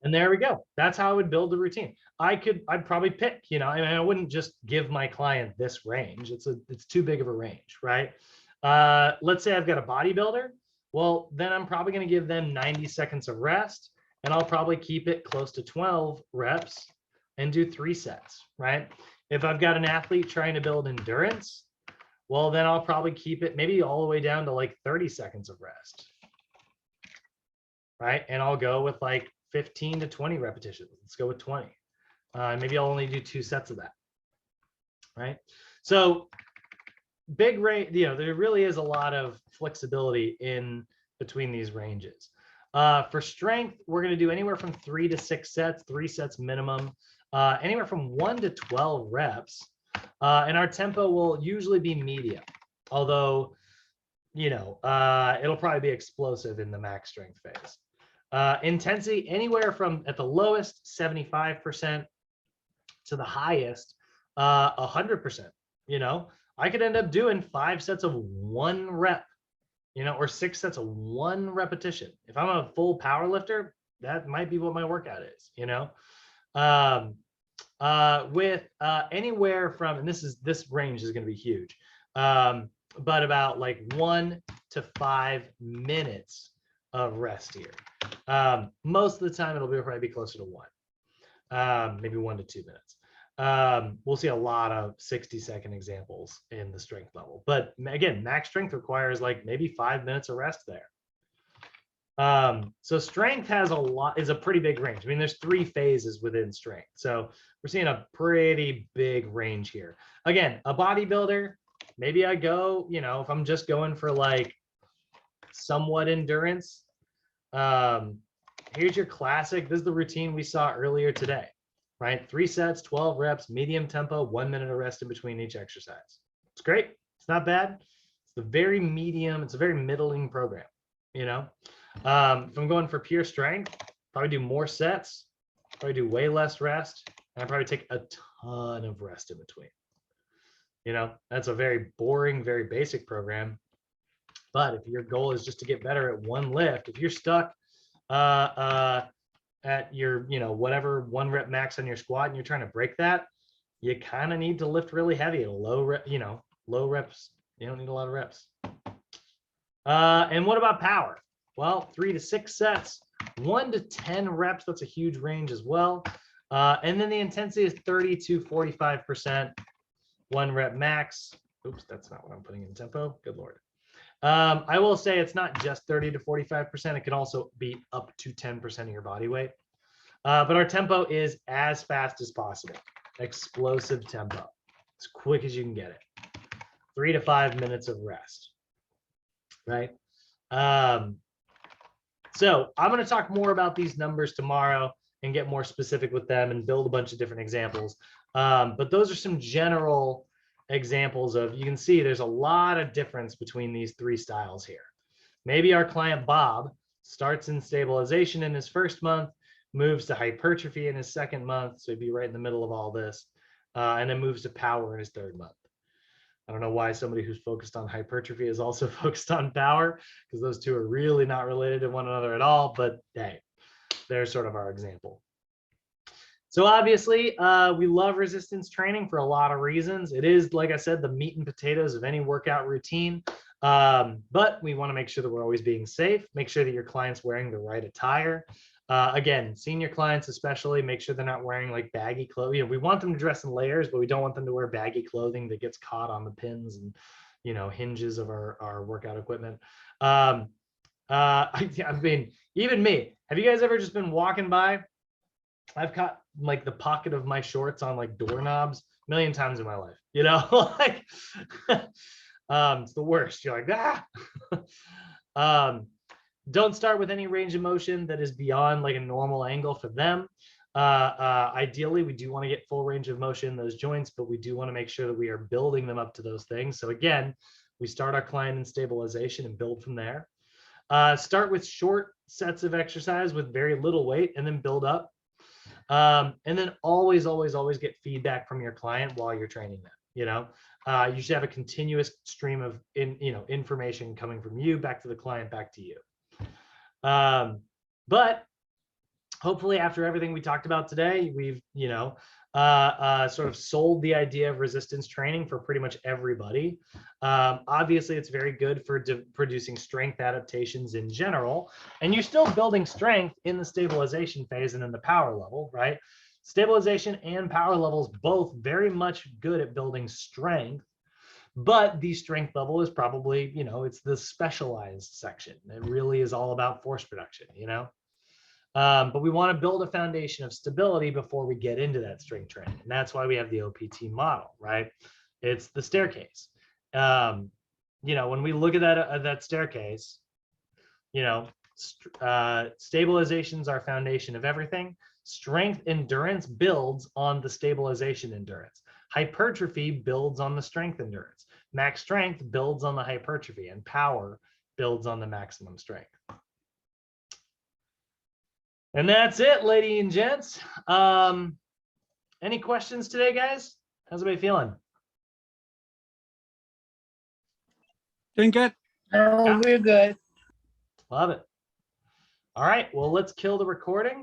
And there we go. That's how I would build the routine. I'd probably pick, you know, I mean, I wouldn't just give my client this range. It's too big of a range, right? Let's say I've got a bodybuilder. Well, then I'm probably going to give them 90 seconds of rest, and I'll probably keep it close to 12 reps and do 3 sets, right? If I've got an athlete trying to build endurance, well, then I'll probably keep it maybe all the way down to like 30 seconds of rest, right? And I'll go with like 15 to 20 repetitions. Let's go with 20. Maybe I'll only do 2 sets of that, right? So big range, you know, there really is a lot of flexibility in between these ranges. For strength, we're going to do anywhere from 3 to 6 sets, 3 sets minimum, anywhere from 1 to 12 reps. And our tempo will usually be medium, although, you know, it'll probably be explosive in the max strength phase. Intensity anywhere from at the lowest 75% to the highest 100%. You know, I could end up doing 5 sets of 1 rep, you know, or 6 sets of 1 repetition. If I'm a full power lifter, that might be what my workout is, you know. With anywhere from, and this range is going to be huge, but about like 1 to 5 minutes of rest here. Most of the time it'll probably be closer to 1, maybe 1 to 2 minutes. We'll see a lot of 60-second examples in the strength level, but again, max strength requires like maybe 5 minutes of rest there. So strength is a pretty big range. I mean, there's 3 phases within strength. So we're seeing a pretty big range here. Again, a bodybuilder, maybe I go, you know, if I'm just going for like somewhat endurance, here's your classic. This is the routine we saw earlier today, right? 3 sets, 12 reps, medium tempo, 1 minute of rest in between each exercise. It's great. It's not bad. It's a very medium, it's a very middling program, you know? If I'm going for pure strength, probably do more sets, probably do way less rest, and I probably take a ton of rest in between. You know, that's a very boring, very basic program. But if your goal is just to get better at 1 lift, if you're stuck at your, you know, whatever 1 rep max on your squat and you're trying to break that, you kind of need to lift really heavy at a low reps. You don't need a lot of reps. And what about power? Well, 3 to 6 sets, 1 to 10 reps. That's a huge range as well. And then the intensity is 30 to 45%, 1 rep max. Oops, that's not what I'm putting in tempo. Good Lord. I will say it's not just 30 to 45%. It can also be up to 10% of your body weight. But our tempo is as fast as possible. Explosive tempo, as quick as you can get it. 3 to 5 minutes of rest, right? So I'm going to talk more about these numbers tomorrow and get more specific with them and build a bunch of different examples. But those are some general examples of, you can see there's a lot of difference between these 3 styles here. Maybe our client Bob starts in stabilization in his first month, moves to hypertrophy in his second month, so he'd be right in the middle of all this, and then moves to power in his third month. I don't know why somebody who's focused on hypertrophy is also focused on power, because those two are really not related to one another at all, but hey, there's sort of our example. So obviously, we love resistance training for a lot of reasons. It is, like I said, the meat and potatoes of any workout routine. But we want to make sure that we're always being safe, make sure that your client's wearing the right attire. Again, senior clients especially, make sure they're not wearing like baggy clothes. You know, we want them to dress in layers, but we don't want them to wear baggy clothing that gets caught on the pins and, you know, hinges of our workout equipment. I mean, even me, have you guys ever just been walking by? I've caught like the pocket of my shorts on like doorknobs a million times in my life, you know, like it's the worst. You're like, ah. Don't start with any range of motion that is beyond like a normal angle for them. Ideally, we do want to get full range of motion in those joints, but we do want to make sure that we are building them up to those things. So again, we start our client in stabilization and build from there. Start with short sets of exercise with very little weight and then build up. And then always get feedback from your client while you're training them. You know, you should have a continuous stream of information coming from you back to the client, back to you. But hopefully after everything we talked about today, we've, sort of sold the idea of resistance training for pretty much everybody. Obviously, it's very good for producing strength adaptations in general, and you're still building strength in the stabilization phase and in the power level, right? Stabilization and power levels both very much good at building strength, but the strength level is probably, it's the specialized section. It really is all about force production, but we want to build a foundation of stability before we get into that strength training. And that's why we have the OPT model, right? It's the staircase. When we look at that staircase, stabilization is our foundation of everything. Strength endurance builds on the stabilization endurance. Hypertrophy builds on the strength endurance. Max strength builds on the hypertrophy, and power builds on the maximum strength. And that's it, ladies and gents. Any questions today, guys? How's everybody feeling? Doing good. Oh, we're good. Love it. All right, well, let's kill the recording.